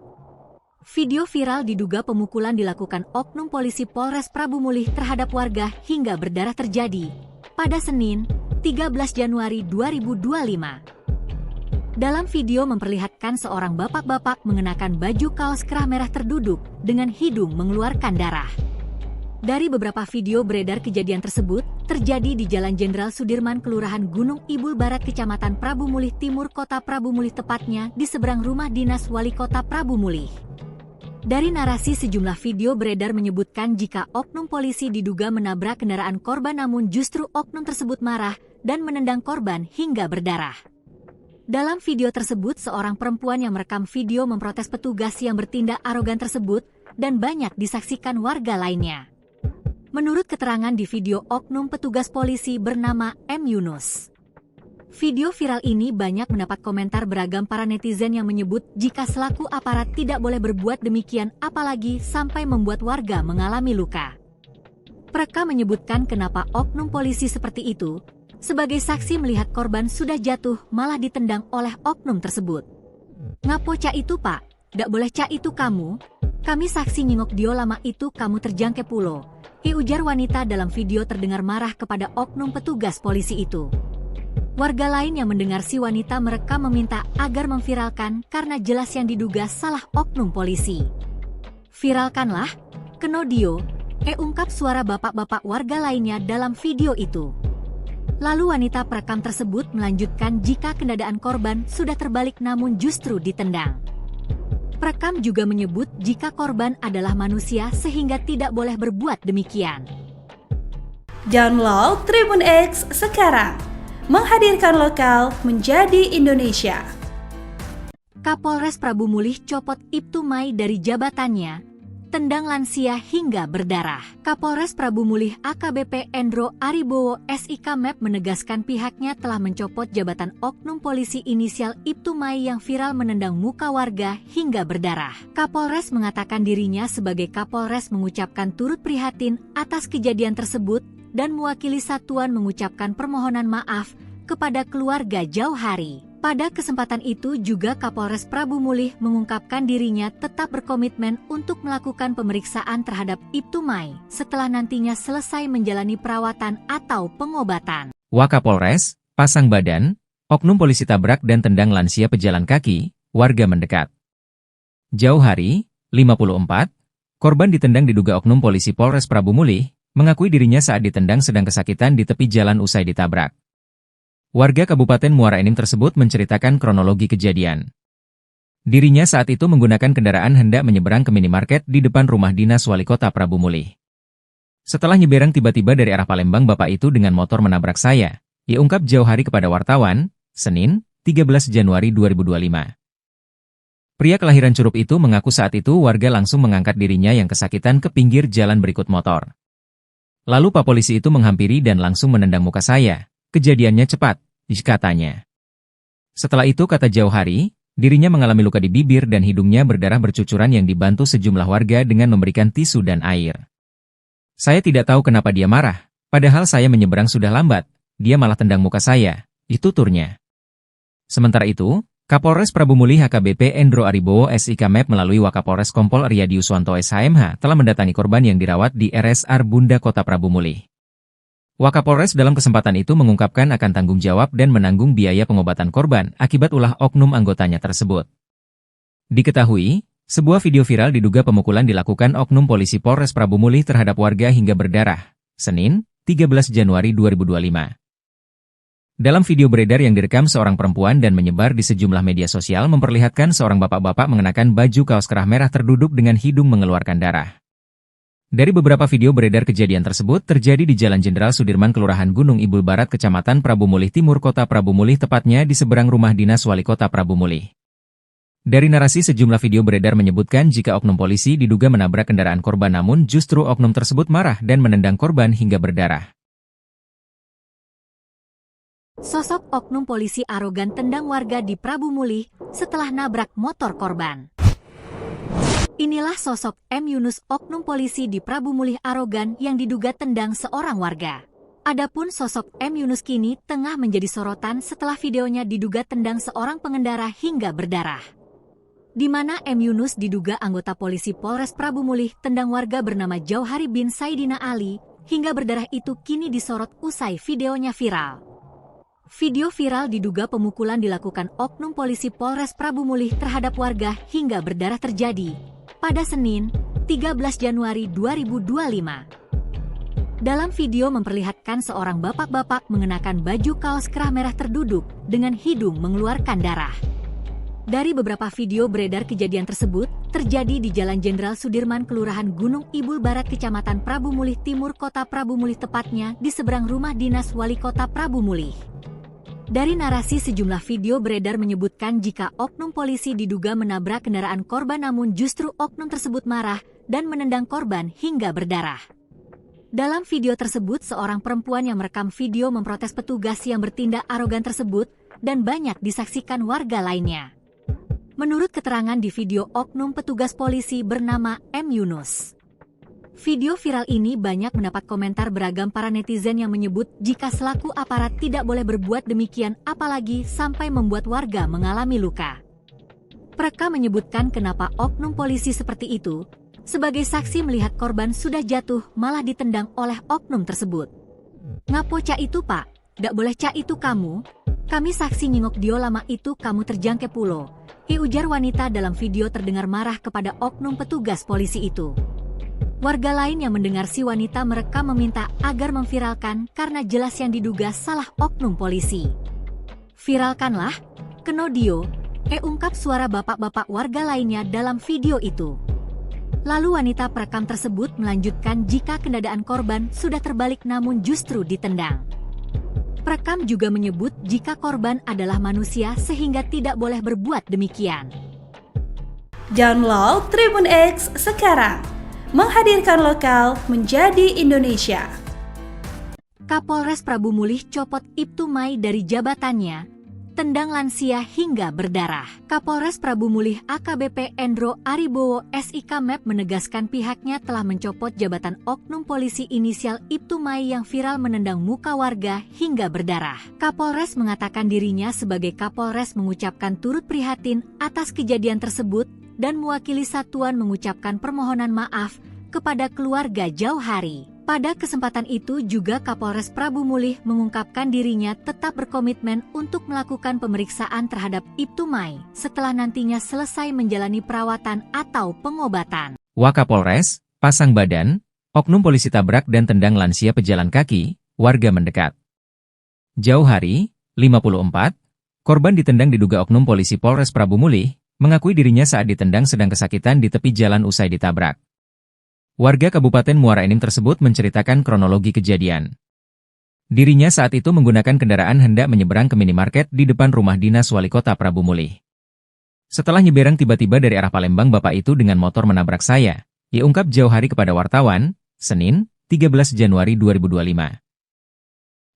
Video viral diduga pemukulan dilakukan oknum polisi Polres Prabu Mulih terhadap warga hingga berdarah terjadi pada Senin, 13 Januari 2025. Dalam video memperlihatkan seorang bapak-bapak mengenakan baju kaos kerah merah terduduk dengan hidung mengeluarkan darah. Dari beberapa video beredar kejadian tersebut terjadi di Jalan Jenderal Sudirman Kelurahan Gunung Ibul Barat Kecamatan Prabu Mulih Timur Kota Prabu Mulih tepatnya di seberang rumah dinas Wali Kota Prabu Mulih. Dari narasi sejumlah video beredar menyebutkan jika oknum polisi diduga menabrak kendaraan korban namun justru oknum tersebut marah dan menendang korban hingga berdarah. Dalam video tersebut seorang perempuan yang merekam video memprotes petugas yang bertindak arogan tersebut dan banyak disaksikan warga lainnya. Menurut keterangan di video oknum petugas polisi bernama M. Yunus. Video viral ini banyak mendapat komentar beragam para netizen yang menyebut jika selaku aparat tidak boleh berbuat demikian apalagi sampai membuat warga mengalami luka. Perekam menyebutkan kenapa oknum polisi seperti itu, sebagai saksi melihat korban sudah jatuh malah ditendang oleh oknum tersebut. Ngapo cak itu pak, dak boleh cak itu kamu, kami saksi nyingok dio lama itu kamu terjangke pulo. Ujar wanita dalam video terdengar marah kepada oknum petugas polisi itu. Warga lain yang mendengar si wanita merekam meminta agar memviralkan karena jelas yang diduga salah oknum polisi. Viralkanlah, kenodio, ungkap suara bapak-bapak warga lainnya dalam video itu. Lalu wanita perekam tersebut melanjutkan jika kendaraan korban sudah terbalik namun justru ditendang. Perekam juga menyebut jika korban adalah manusia sehingga tidak boleh berbuat demikian. Download Tribun X sekarang. Menghadirkan lokal menjadi Indonesia. Kapolres Prabu Mulih copot Ibtu Mai dari jabatannya, tendang lansia hingga berdarah. Kapolres Prabu Mulih AKBP Endro Aribowo SIK MEP menegaskan pihaknya telah mencopot jabatan oknum polisi inisial Ibtu Mai yang viral menendang muka warga hingga berdarah. Kapolres mengatakan dirinya sebagai Kapolres mengucapkan turut prihatin atas kejadian tersebut dan mewakili satuan mengucapkan permohonan maaf kepada keluarga Jauhari. Pada kesempatan itu juga Kapolres Prabu Mulih mengungkapkan dirinya tetap berkomitmen untuk melakukan pemeriksaan terhadap Ibtu Mai setelah nantinya selesai menjalani perawatan atau pengobatan. Wakapolres, pasang badan, oknum polisi tabrak dan tendang lansia pejalan kaki, warga mendekat. Jauhari, 54, korban ditendang diduga oknum polisi Polres Prabu Mulih, mengakui dirinya saat ditendang sedang kesakitan di tepi jalan usai ditabrak. Warga Kabupaten Muara Enim tersebut menceritakan kronologi kejadian. Dirinya saat itu menggunakan kendaraan hendak menyeberang ke minimarket di depan rumah dinas Wali Kota Prabu Mulih. Setelah nyeberang tiba-tiba dari arah Palembang bapak itu dengan motor menabrak saya, ia ungkap Jauhari kepada wartawan, Senin, 13 Januari 2025. Pria kelahiran Curup itu mengaku saat itu warga langsung mengangkat dirinya yang kesakitan ke pinggir jalan berikut motor. Lalu Pak Polisi itu menghampiri dan langsung menendang muka saya. Kejadiannya cepat, katanya. Setelah itu kata Jauhari, dirinya mengalami luka di bibir dan hidungnya berdarah bercucuran yang dibantu sejumlah warga dengan memberikan tisu dan air. Saya tidak tahu kenapa dia marah, padahal saya menyeberang sudah lambat, dia malah tendang muka saya, itu turnya. Sementara itu, Kapolres Prabu Mulih AKBP Endro Aribowo SIK MEP melalui Wakapolres Kompol Riyadi Uswanto SHMH telah mendatangi korban yang dirawat di RSR Bunda Kota Prabu Mulih. Wakapolres dalam kesempatan itu mengungkapkan akan tanggung jawab dan menanggung biaya pengobatan korban akibat ulah oknum anggotanya tersebut. Diketahui, sebuah video viral diduga pemukulan dilakukan oknum polisi Polres Prabu Mulih terhadap warga hingga berdarah, Senin, 13 Januari 2025. Dalam video beredar yang direkam seorang perempuan dan menyebar di sejumlah media sosial memperlihatkan seorang bapak-bapak mengenakan baju kaos kerah merah terduduk dengan hidung mengeluarkan darah. Dari beberapa video beredar kejadian tersebut terjadi di Jalan Jenderal Sudirman Kelurahan Gunung Ibul Barat Kecamatan Prabu Mulih Timur Kota Prabu Mulih tepatnya di seberang rumah dinas Wali Kota Prabu Mulih. Dari narasi sejumlah video beredar menyebutkan jika oknum polisi diduga menabrak kendaraan korban namun justru oknum tersebut marah dan menendang korban hingga berdarah. Sosok oknum polisi arogan tendang warga di Prabu Mulih setelah nabrak motor korban. Inilah sosok M. Yunus oknum polisi di Prabu Mulih arogan yang diduga tendang seorang warga. Adapun sosok M. Yunus kini tengah menjadi sorotan setelah videonya diduga tendang seorang pengendara hingga berdarah. Di mana M. Yunus diduga anggota polisi Polres Prabu Mulih tendang warga bernama Jauhari bin Saidina Ali hingga berdarah itu kini disorot usai videonya viral. Video viral diduga pemukulan dilakukan oknum polisi Polres Prabu Mulih terhadap warga hingga berdarah terjadi pada Senin, 13 Januari 2025. Dalam video memperlihatkan seorang bapak-bapak mengenakan baju kaos kerah merah terduduk dengan hidung mengeluarkan darah. Dari beberapa video beredar kejadian tersebut terjadi di Jalan Jenderal Sudirman Kelurahan Gunung Ibul Barat Kecamatan Prabu Mulih Timur Kota Prabu Mulih tepatnya di seberang rumah dinas Wali Kota Prabu Mulih. Dari narasi sejumlah video beredar menyebutkan jika oknum polisi diduga menabrak kendaraan korban namun justru oknum tersebut marah dan menendang korban hingga berdarah. Dalam video tersebut, seorang perempuan yang merekam video memprotes petugas yang bertindak arogan tersebut dan banyak disaksikan warga lainnya. Menurut keterangan di video oknum petugas polisi bernama M. Yunus. Video viral ini banyak mendapat komentar beragam para netizen yang menyebut jika selaku aparat tidak boleh berbuat demikian, apalagi sampai membuat warga mengalami luka. Perekam menyebutkan kenapa oknum polisi seperti itu, sebagai saksi melihat korban sudah jatuh malah ditendang oleh oknum tersebut. Ngapo cak itu pak? Dak boleh cak itu kamu? Kami saksi nyingok dio lama itu kamu terjangke pulo. Ujar wanita dalam video terdengar marah kepada oknum petugas polisi itu. Warga lain yang mendengar si wanita merekam meminta agar memviralkan karena jelas yang diduga salah oknum polisi. Viralkanlah, keno dio, ungkap suara bapak-bapak warga lainnya dalam video itu. Lalu wanita perekam tersebut melanjutkan jika kendaraan korban sudah terbalik namun justru ditendang. Perekam juga menyebut jika korban adalah manusia sehingga tidak boleh berbuat demikian. Download Tribun X sekarang, menghadirkan lokal menjadi Indonesia. Kapolres Prabu Mulih copot Ibtu Mai dari jabatannya, tendang lansia hingga berdarah. Kapolres Prabu Mulih AKBP Endro Aribowo SIK MEP menegaskan pihaknya telah mencopot jabatan oknum polisi inisial Ibtu Mai yang viral menendang muka warga hingga berdarah. Kapolres mengatakan dirinya sebagai Kapolres mengucapkan turut prihatin atas kejadian tersebut dan mewakili satuan mengucapkan permohonan maaf kepada keluarga Jauhari. Pada kesempatan itu juga Kapolres Prabu Mulih mengungkapkan dirinya tetap berkomitmen untuk melakukan pemeriksaan terhadap Ibtu Mai setelah nantinya selesai menjalani perawatan atau pengobatan. Wakapolres, pasang badan, oknum polisi tabrak dan tendang lansia pejalan kaki, warga mendekat. Jauhari, 54, korban ditendang diduga oknum polisi Polres Prabu Mulih, mengakui dirinya saat ditendang sedang kesakitan di tepi jalan usai ditabrak. Warga Kabupaten Muara Enim tersebut menceritakan kronologi kejadian. Dirinya saat itu menggunakan kendaraan hendak menyeberang ke minimarket di depan rumah dinas Wali Kota Prabu Mulih. Setelah nyeberang tiba-tiba dari arah Palembang bapak itu dengan motor menabrak saya, ungkap Jauhari kepada wartawan, Senin, 13 Januari 2025.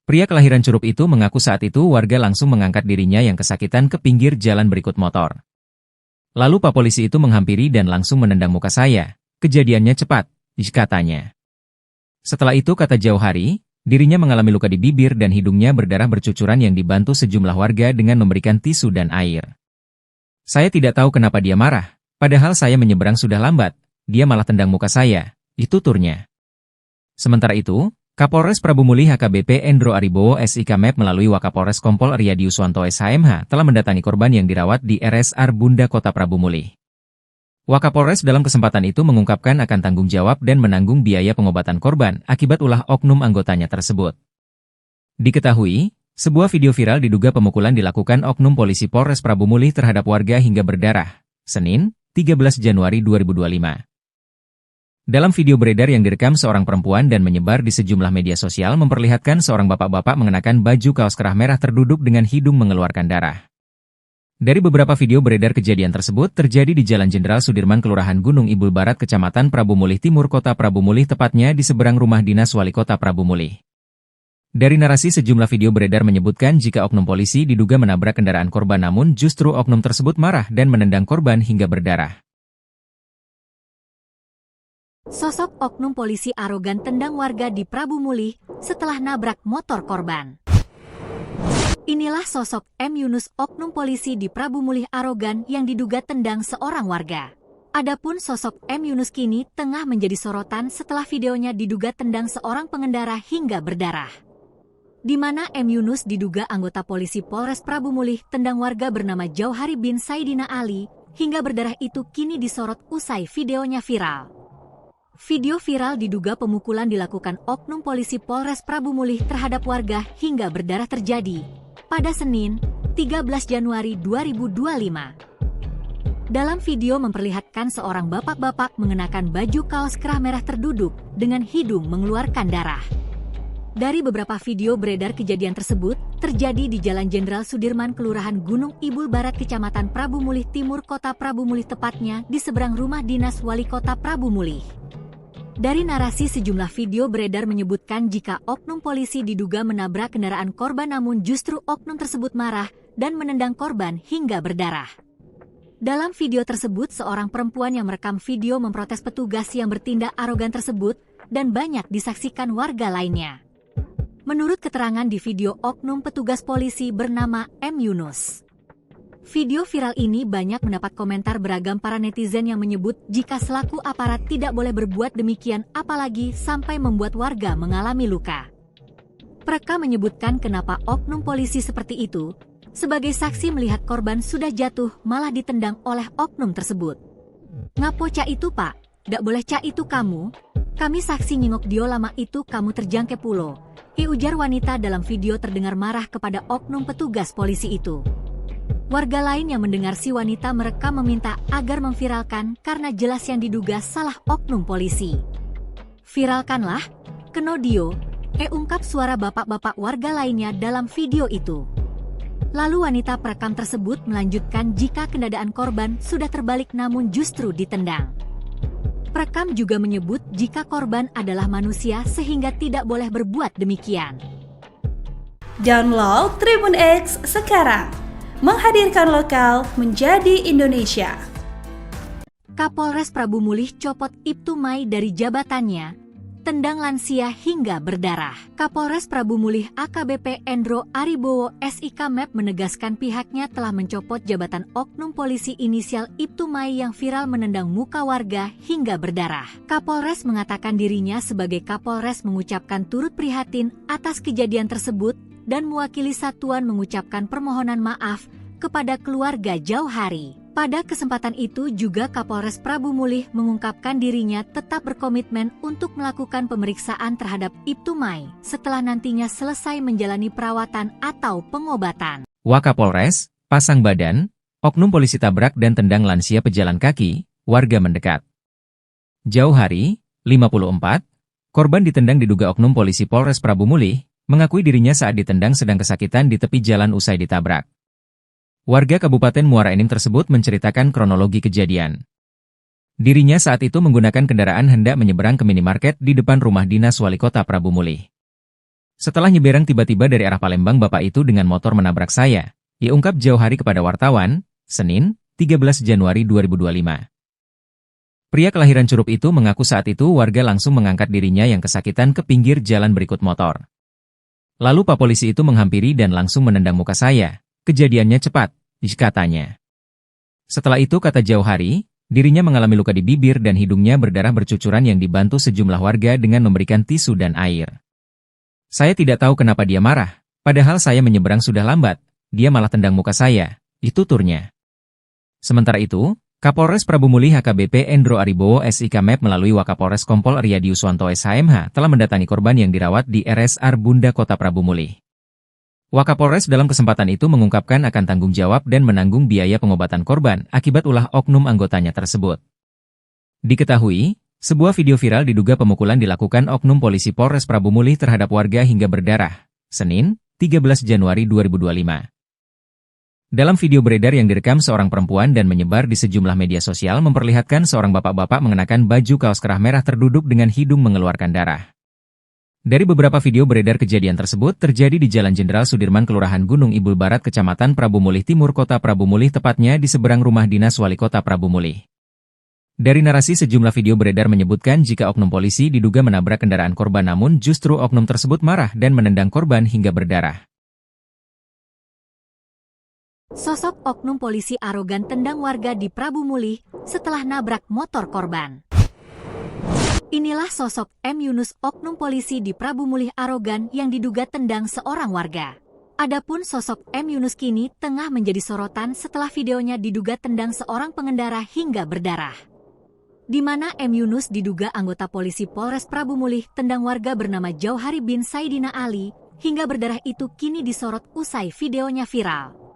Pria kelahiran Curup itu mengaku saat itu warga langsung mengangkat dirinya yang kesakitan ke pinggir jalan berikut motor. Lalu Pak Polisi itu menghampiri dan langsung menendang muka saya. Kejadiannya cepat, katanya. Setelah itu kata Jauhari, dirinya mengalami luka di bibir dan hidungnya berdarah bercucuran yang dibantu sejumlah warga dengan memberikan tisu dan air. Saya tidak tahu kenapa dia marah, padahal saya menyeberang sudah lambat, dia malah tendang muka saya, itu turnya. Sementara itu, Kapolres Prabu Mulih AKBP Endro Aribowo SIK MEP melalui Wakapolres Kompol Riyadi Yuswanto SHMH telah mendatangi korban yang dirawat di RSR Bunda Kota Prabu Mulih. Wakapolres dalam kesempatan itu mengungkapkan akan tanggung jawab dan menanggung biaya pengobatan korban akibat ulah oknum anggotanya tersebut. Diketahui, sebuah video viral diduga pemukulan dilakukan oknum polisi Polres Prabu Mulih terhadap warga hingga berdarah, Senin, 13 Januari 2025. Dalam video beredar yang direkam seorang perempuan dan menyebar di sejumlah media sosial memperlihatkan seorang bapak-bapak mengenakan baju kaos kerah merah terduduk dengan hidung mengeluarkan darah. Dari beberapa video beredar kejadian tersebut terjadi di Jalan Jenderal Sudirman Kelurahan Gunung Ibul Barat Kecamatan Prabu Mulih Timur Kota Prabu Mulih tepatnya di seberang rumah dinas Wali Kota Prabu Mulih. Dari narasi sejumlah video beredar menyebutkan jika oknum polisi diduga menabrak kendaraan korban namun justru oknum tersebut marah dan menendang korban hingga berdarah. Sosok oknum polisi arogan tendang warga di Prabu Mulih setelah nabrak motor korban. Inilah sosok M. Yunus, oknum polisi di Prabu Mulih arogan yang diduga tendang seorang warga. Adapun sosok M. Yunus kini tengah menjadi sorotan setelah videonya diduga tendang seorang pengendara hingga berdarah. Di mana M. Yunus diduga anggota polisi Polres Prabu Mulih tendang warga bernama Jauhari bin Saidina Ali hingga berdarah itu kini disorot usai videonya viral. Video viral diduga pemukulan dilakukan oknum polisi Polres Prabu Mulih terhadap warga hingga berdarah terjadi pada Senin, 13 Januari 2025. Dalam video memperlihatkan seorang bapak-bapak mengenakan baju kaos kerah merah terduduk dengan hidung mengeluarkan darah. Dari beberapa video beredar kejadian tersebut terjadi di Jalan Jenderal Sudirman Kelurahan Gunung Ibul Barat Kecamatan Prabu Mulih Timur Kota Prabu Mulih tepatnya di seberang rumah dinas Wali Kota Prabu Mulih. Dari narasi sejumlah video beredar menyebutkan jika oknum polisi diduga menabrak kendaraan korban namun justru oknum tersebut marah dan menendang korban hingga berdarah. Dalam video tersebut seorang perempuan yang merekam video memprotes petugas yang bertindak arogan tersebut dan banyak disaksikan warga lainnya. Menurut keterangan di video oknum petugas polisi bernama M. Yunus. Video viral ini banyak mendapat komentar beragam para netizen yang menyebut jika selaku aparat tidak boleh berbuat demikian apalagi sampai membuat warga mengalami luka. Perekam menyebutkan kenapa oknum polisi seperti itu, sebagai saksi melihat korban sudah jatuh malah ditendang oleh oknum tersebut. Ngapo cak itu pak, dak boleh cak itu kamu, kami saksi nyingok dio lama itu kamu terjangke pulo, ujar wanita dalam video terdengar marah kepada oknum petugas polisi itu. Warga lain yang mendengar si wanita merekam meminta agar memviralkan karena jelas yang diduga salah oknum polisi. Viralkanlah, kenodio, ungkap suara bapak-bapak warga lainnya dalam video itu. Lalu wanita perekam tersebut melanjutkan jika kendaraan korban sudah terbalik namun justru ditendang. Perekam juga menyebut jika korban adalah manusia sehingga tidak boleh berbuat demikian. Download Tribun X sekarang. Menghadirkan lokal menjadi Indonesia. Kapolres Prabu Mulih copot Ibtu Mai dari jabatannya, tendang lansia hingga berdarah. Kapolres Prabu Mulih AKBP Endro Aribowo SIK MEP menegaskan pihaknya telah mencopot jabatan oknum polisi inisial Ibtu Mai yang viral menendang muka warga hingga berdarah. Kapolres mengatakan dirinya sebagai Kapolres mengucapkan turut prihatin atas kejadian tersebut dan mewakili satuan mengucapkan permohonan maaf kepada keluarga Jauhari. Pada kesempatan itu juga Kapolres Prabu Mulih mengungkapkan dirinya tetap berkomitmen untuk melakukan pemeriksaan terhadap Ibtu Mai setelah nantinya selesai menjalani perawatan atau pengobatan. Wakapolres, pasang badan, oknum polisi tabrak dan tendang lansia pejalan kaki, warga mendekat. Jauhari, 54, korban ditendang diduga oknum polisi Polres Prabu Mulih, mengakui dirinya saat ditendang sedang kesakitan di tepi jalan usai ditabrak. Warga Kabupaten Muara Enim tersebut menceritakan kronologi kejadian. Dirinya saat itu menggunakan kendaraan hendak menyeberang ke minimarket di depan rumah dinas Wali Kota Prabu Mulih. Setelah nyeberang tiba-tiba dari arah Palembang bapak itu dengan motor menabrak saya, ia ungkap Jauhari kepada wartawan, Senin, 13 Januari 2025. Pria kelahiran Curup itu mengaku saat itu warga langsung mengangkat dirinya yang kesakitan ke pinggir jalan berikut motor. Lalu Pak Polisi itu menghampiri dan langsung menendang muka saya. Kejadiannya cepat, katanya. Setelah itu kata Jauhari, dirinya mengalami luka di bibir dan hidungnya berdarah bercucuran yang dibantu sejumlah warga dengan memberikan tisu dan air. Saya tidak tahu kenapa dia marah, padahal saya menyeberang sudah lambat, dia malah tendang muka saya, itu turnya. Sementara itu, Kapolres Prabu Mulih AKBP Endro Aribowo SIK MEP melalui Wakapolres Kompol Riyadi Uswanto SHMH telah mendatangi korban yang dirawat di RSR Bunda Kota Prabu Mulih. Wakapolres dalam kesempatan itu mengungkapkan akan tanggung jawab dan menanggung biaya pengobatan korban akibat ulah oknum anggotanya tersebut. Diketahui, sebuah video viral diduga pemukulan dilakukan oknum polisi Polres Prabu Mulih terhadap warga hingga berdarah, Senin, 13 Januari 2025. Dalam video beredar yang direkam seorang perempuan dan menyebar di sejumlah media sosial memperlihatkan seorang bapak-bapak mengenakan baju kaos kerah merah terduduk dengan hidung mengeluarkan darah. Dari beberapa video beredar kejadian tersebut terjadi di Jalan Jenderal Sudirman Kelurahan Gunung Ibul Barat Kecamatan Prabu Mulih Timur Kota Prabu Mulih tepatnya di seberang rumah dinas Wali Kota Prabu Mulih. Dari narasi sejumlah video beredar menyebutkan jika oknum polisi diduga menabrak kendaraan korban namun justru oknum tersebut marah dan menendang korban hingga berdarah. Sosok oknum polisi arogan tendang warga di Prabu Mulih setelah nabrak motor korban. Inilah sosok M. Yunus oknum polisi di Prabu Mulih arogan yang diduga tendang seorang warga. Adapun sosok M. Yunus kini tengah menjadi sorotan setelah videonya diduga tendang seorang pengendara hingga berdarah. Di mana M. Yunus diduga anggota polisi Polres Prabu Mulih tendang warga bernama Jauhari bin Saidina Ali hingga berdarah itu kini disorot usai videonya viral.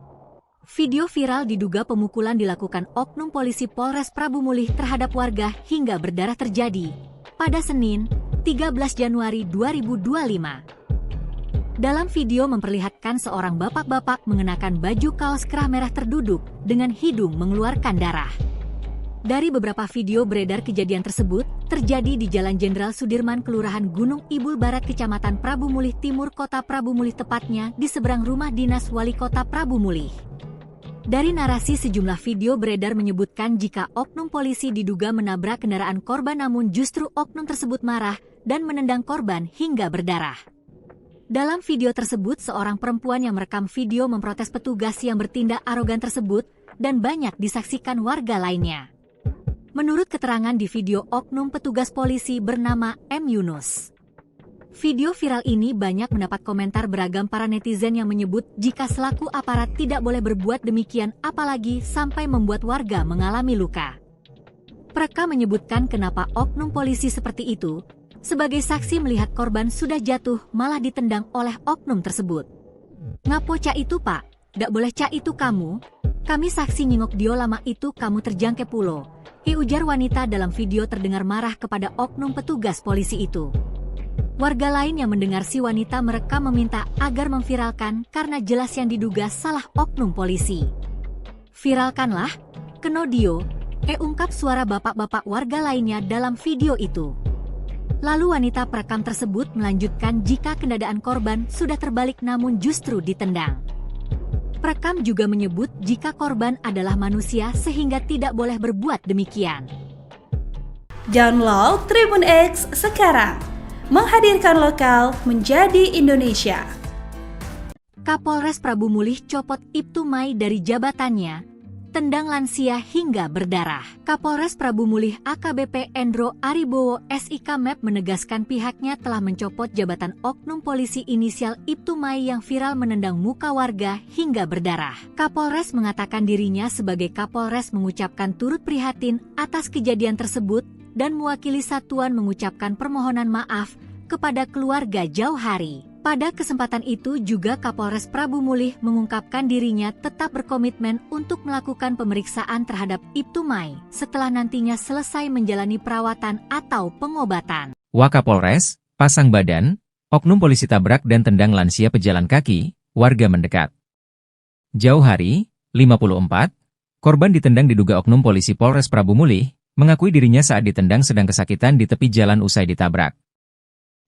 Video viral diduga pemukulan dilakukan oknum polisi Polres Prabu Mulih terhadap warga hingga berdarah terjadi pada Senin, 13 Januari 2025. Dalam video memperlihatkan seorang bapak-bapak mengenakan baju kaos kerah merah terduduk dengan hidung mengeluarkan darah. Dari beberapa video beredar kejadian tersebut, terjadi di Jalan Jenderal Sudirman, Kelurahan Gunung Ibul Barat, Kecamatan Prabu Mulih Timur, Kota Prabu Mulih, tepatnya di seberang rumah dinas Wali Kota Prabu Mulih. Dari narasi sejumlah video beredar menyebutkan jika oknum polisi diduga menabrak kendaraan korban, namun justru oknum tersebut marah dan menendang korban hingga berdarah. Dalam video tersebut, seorang perempuan yang merekam video memprotes petugas yang bertindak arogan tersebut dan banyak disaksikan warga lainnya. Menurut keterangan di video oknum petugas polisi bernama M. Yunus. Video viral ini banyak mendapat komentar beragam para netizen yang menyebut jika selaku aparat tidak boleh berbuat demikian, apalagi sampai membuat warga mengalami luka. Perekam menyebutkan kenapa oknum polisi seperti itu, sebagai saksi melihat korban sudah jatuh malah ditendang oleh oknum tersebut. "Ngapo cak itu pak? Dak boleh cak itu kamu? Kami saksi nyingok dio lama itu kamu terjangke pulo," ujar wanita dalam video terdengar marah kepada oknum petugas polisi itu. Warga lain yang mendengar si wanita merekam meminta agar memviralkan karena jelas yang diduga salah oknum polisi. "Viralkanlah, keno dio," ungkap suara bapak-bapak warga lainnya dalam video itu. Lalu wanita perekam tersebut melanjutkan jika kendaraan korban sudah terbalik namun justru ditendang. Perekam juga menyebut jika korban adalah manusia sehingga tidak boleh berbuat demikian. Download Tribun X sekarang, menghadirkan lokal menjadi Indonesia. Kapolres Prabu Mulih copot Ibtu Mai dari jabatannya, tendang lansia hingga berdarah. Kapolres Prabu Mulih AKBP Endro Aribowo SIK MEP menegaskan pihaknya telah mencopot jabatan oknum polisi inisial Ibtu Mai yang viral menendang muka warga hingga berdarah. Kapolres mengatakan dirinya sebagai Kapolres mengucapkan turut prihatin atas kejadian tersebut dan mewakili satuan mengucapkan permohonan maaf kepada keluarga Jauhari. Pada kesempatan itu juga Kapolres Prabu Mulih mengungkapkan dirinya tetap berkomitmen untuk melakukan pemeriksaan terhadap Ibtu Mai setelah nantinya selesai menjalani perawatan atau pengobatan. Wakapolres, pasang badan, oknum polisi tabrak dan tendang lansia pejalan kaki, warga mendekat. Jauhari, 54, korban ditendang diduga oknum polisi Polres Prabu Mulih, mengakui dirinya saat ditendang sedang kesakitan di tepi jalan usai ditabrak.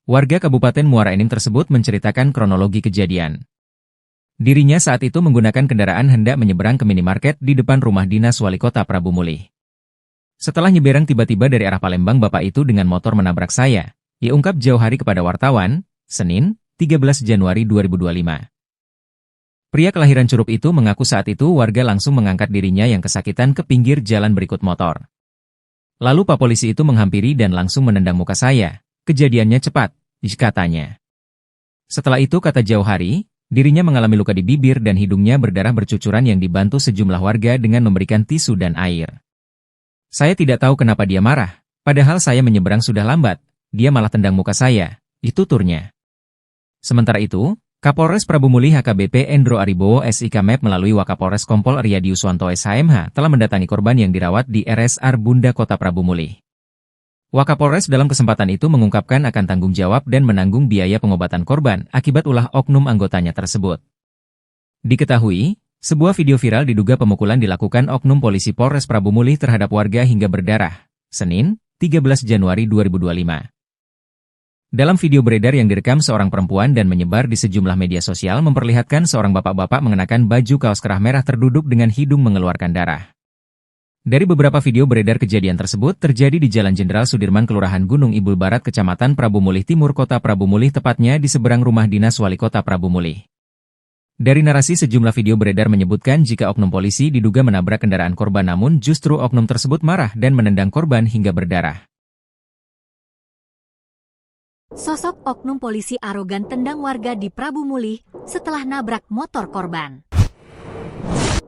Warga Kabupaten Muara Enim tersebut menceritakan kronologi kejadian. Dirinya saat itu menggunakan kendaraan hendak menyeberang ke minimarket di depan rumah dinas Wali Kota Prabu Mulih. Setelah nyeberang tiba-tiba dari arah Palembang bapak itu dengan motor menabrak saya, ungkap Jauhari kepada wartawan, Senin, 13 Januari 2025. Pria kelahiran Curup itu mengaku saat itu warga langsung mengangkat dirinya yang kesakitan ke pinggir jalan berikut motor. Lalu Pak Polisi itu menghampiri dan langsung menendang muka saya. Kejadiannya cepat, katanya. Setelah itu kata Jauhari, dirinya mengalami luka di bibir dan hidungnya berdarah bercucuran yang dibantu sejumlah warga dengan memberikan tisu dan air. Saya tidak tahu kenapa dia marah, padahal saya menyeberang sudah lambat, dia malah tendang muka saya, itu turnya. Sementara itu, Kapolres Prabu Mulih AKBP Endro Aribowo SIK MEP melalui Wakapolres Kompol Riyadi Yuswanto SHMH telah mendatangi korban yang dirawat di RSR Bunda Kota Prabu Mulih. Wakapolres dalam kesempatan itu mengungkapkan akan tanggung jawab dan menanggung biaya pengobatan korban akibat ulah oknum anggotanya tersebut. Diketahui, sebuah video viral diduga pemukulan dilakukan oknum polisi Polres Prabu Mulih terhadap warga hingga berdarah, Senin, 13 Januari 2025. Dalam video beredar yang direkam seorang perempuan dan menyebar di sejumlah media sosial memperlihatkan seorang bapak-bapak mengenakan baju kaos kerah merah terduduk dengan hidung mengeluarkan darah. Dari beberapa video beredar kejadian tersebut terjadi di Jalan Jenderal Sudirman Kelurahan Gunung Ibul Barat Kecamatan Prabu Mulih Timur Kota Prabu Mulih tepatnya di seberang rumah dinas Wali Kota Prabu Mulih. Dari narasi sejumlah video beredar menyebutkan jika oknum polisi diduga menabrak kendaraan korban namun justru oknum tersebut marah dan menendang korban hingga berdarah. Sosok oknum polisi arogan tendang warga di Prabu Mulih setelah nabrak motor korban.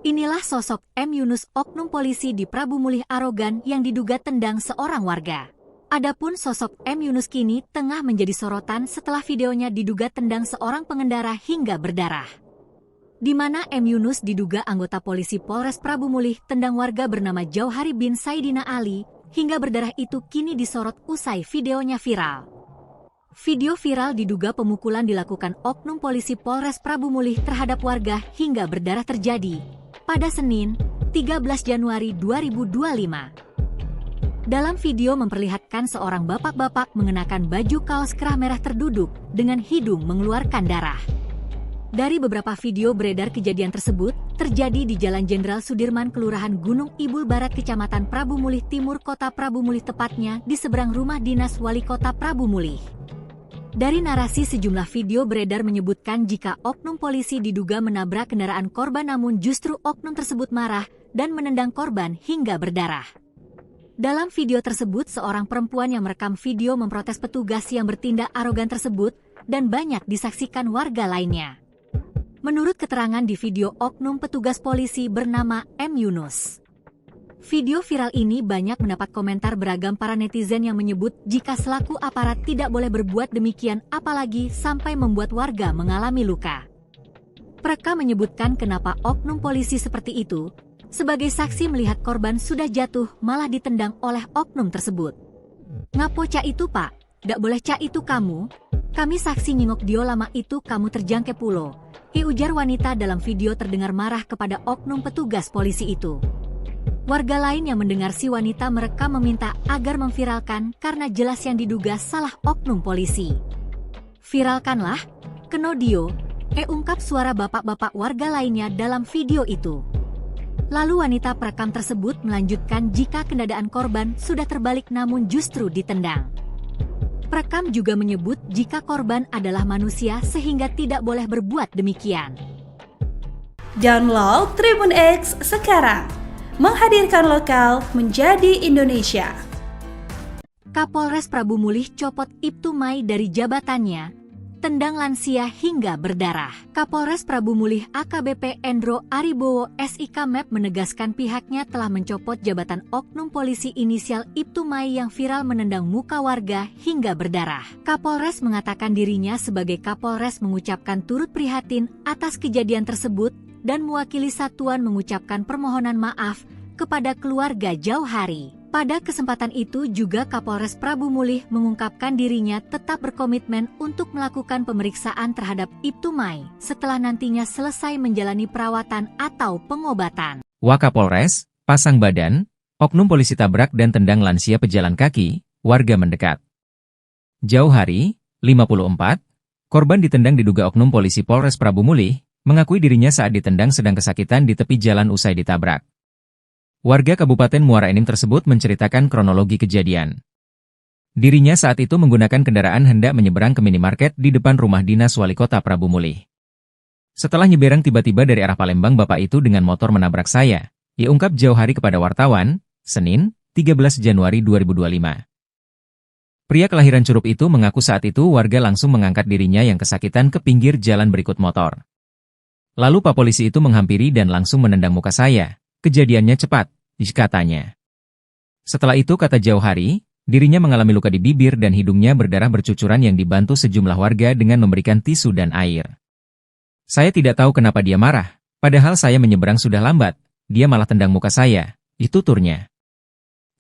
Inilah sosok M. Yunus, oknum polisi di Prabu Mulih arogan yang diduga tendang seorang warga. Adapun sosok M. Yunus kini tengah menjadi sorotan setelah videonya diduga tendang seorang pengendara hingga berdarah. Di mana M. Yunus diduga anggota polisi Polres Prabu Mulih tendang warga bernama Jauhari bin Saidina Ali hingga berdarah itu kini disorot usai videonya viral. Video viral diduga pemukulan dilakukan oknum polisi Polres Prabu Mulih terhadap warga hingga berdarah terjadi pada Senin, 13 Januari 2025. Dalam video memperlihatkan seorang bapak-bapak mengenakan baju kaos kerah merah terduduk dengan hidung mengeluarkan darah. Dari beberapa video beredar kejadian tersebut terjadi di Jalan Jenderal Sudirman, Kelurahan Gunung Ibul Barat, Kecamatan Prabu Mulih Timur, Kota Prabu Mulih, tepatnya di seberang rumah dinas Wali Kota Prabu Mulih. Dari narasi sejumlah video beredar menyebutkan jika oknum polisi diduga menabrak kendaraan korban, namun justru oknum tersebut marah dan menendang korban hingga berdarah. Dalam video tersebut, seorang perempuan yang merekam video memprotes petugas yang bertindak arogan tersebut dan banyak disaksikan warga lainnya. Menurut keterangan di video oknum petugas polisi bernama M. Yunus. Video viral ini banyak mendapat komentar beragam para netizen yang menyebut jika selaku aparat tidak boleh berbuat demikian, apalagi sampai membuat warga mengalami luka. Mereka menyebutkan kenapa oknum polisi seperti itu, sebagai saksi melihat korban sudah jatuh malah ditendang oleh oknum tersebut. Ngapo cak itu pak? Dak boleh cak itu kamu? Kami saksi nyingok dio lama itu kamu terjangke pulo. Ujar wanita dalam video terdengar marah kepada oknum petugas polisi itu. Warga lain yang mendengar si wanita merekam meminta agar memviralkan karena jelas yang diduga salah oknum polisi. Viralkanlah, keno dio, ungkap suara bapak-bapak warga lainnya dalam video itu. Lalu wanita perekam tersebut melanjutkan jika kendaraan korban sudah terbalik namun justru ditendang. Perekam juga menyebut jika korban adalah manusia sehingga tidak boleh berbuat demikian. Download Tribun X sekarang, menghadirkan lokal menjadi Indonesia. Kapolres Prabu Mulih copot Ibtu Mai dari jabatannya, tendang lansia hingga berdarah. Kapolres Prabu Mulih AKBP Endro Aribowo SIK MEP menegaskan pihaknya telah mencopot jabatan oknum polisi inisial Ibtu Mai yang viral menendang muka warga hingga berdarah. Kapolres mengatakan dirinya sebagai Kapolres mengucapkan turut prihatin atas kejadian tersebut dan mewakili satuan mengucapkan permohonan maaf kepada keluarga Jauhari. Pada kesempatan itu juga Kapolres Prabu Mulih mengungkapkan dirinya tetap berkomitmen untuk melakukan pemeriksaan terhadap Ibtu Mai setelah nantinya selesai menjalani perawatan atau pengobatan. Wakapolres, pasang badan, oknum polisi tabrak dan tendang lansia pejalan kaki, warga mendekat. Jauhari, 54, korban ditendang diduga oknum polisi Polres Prabu Mulih, mengakui dirinya saat ditendang sedang kesakitan di tepi jalan usai ditabrak. Warga Kabupaten Muara Enim tersebut menceritakan kronologi kejadian. Dirinya saat itu menggunakan kendaraan hendak menyeberang ke minimarket di depan rumah dinas Wali Kota Prabu Mulih. Setelah nyeberang tiba-tiba dari arah Palembang bapak itu dengan motor menabrak saya, ia ungkap Jauhari kepada wartawan, Senin, 13 Januari 2025. Pria kelahiran Curup itu mengaku saat itu warga langsung mengangkat dirinya yang kesakitan ke pinggir jalan berikut motor. Lalu pak polisi itu menghampiri dan langsung menendang muka saya. Kejadiannya cepat, katanya. Setelah itu kata Jauhari, dirinya mengalami luka di bibir dan hidungnya berdarah bercucuran yang dibantu sejumlah warga dengan memberikan tisu dan air. Saya tidak tahu kenapa dia marah, padahal saya menyeberang sudah lambat, dia malah tendang muka saya, itu turnya.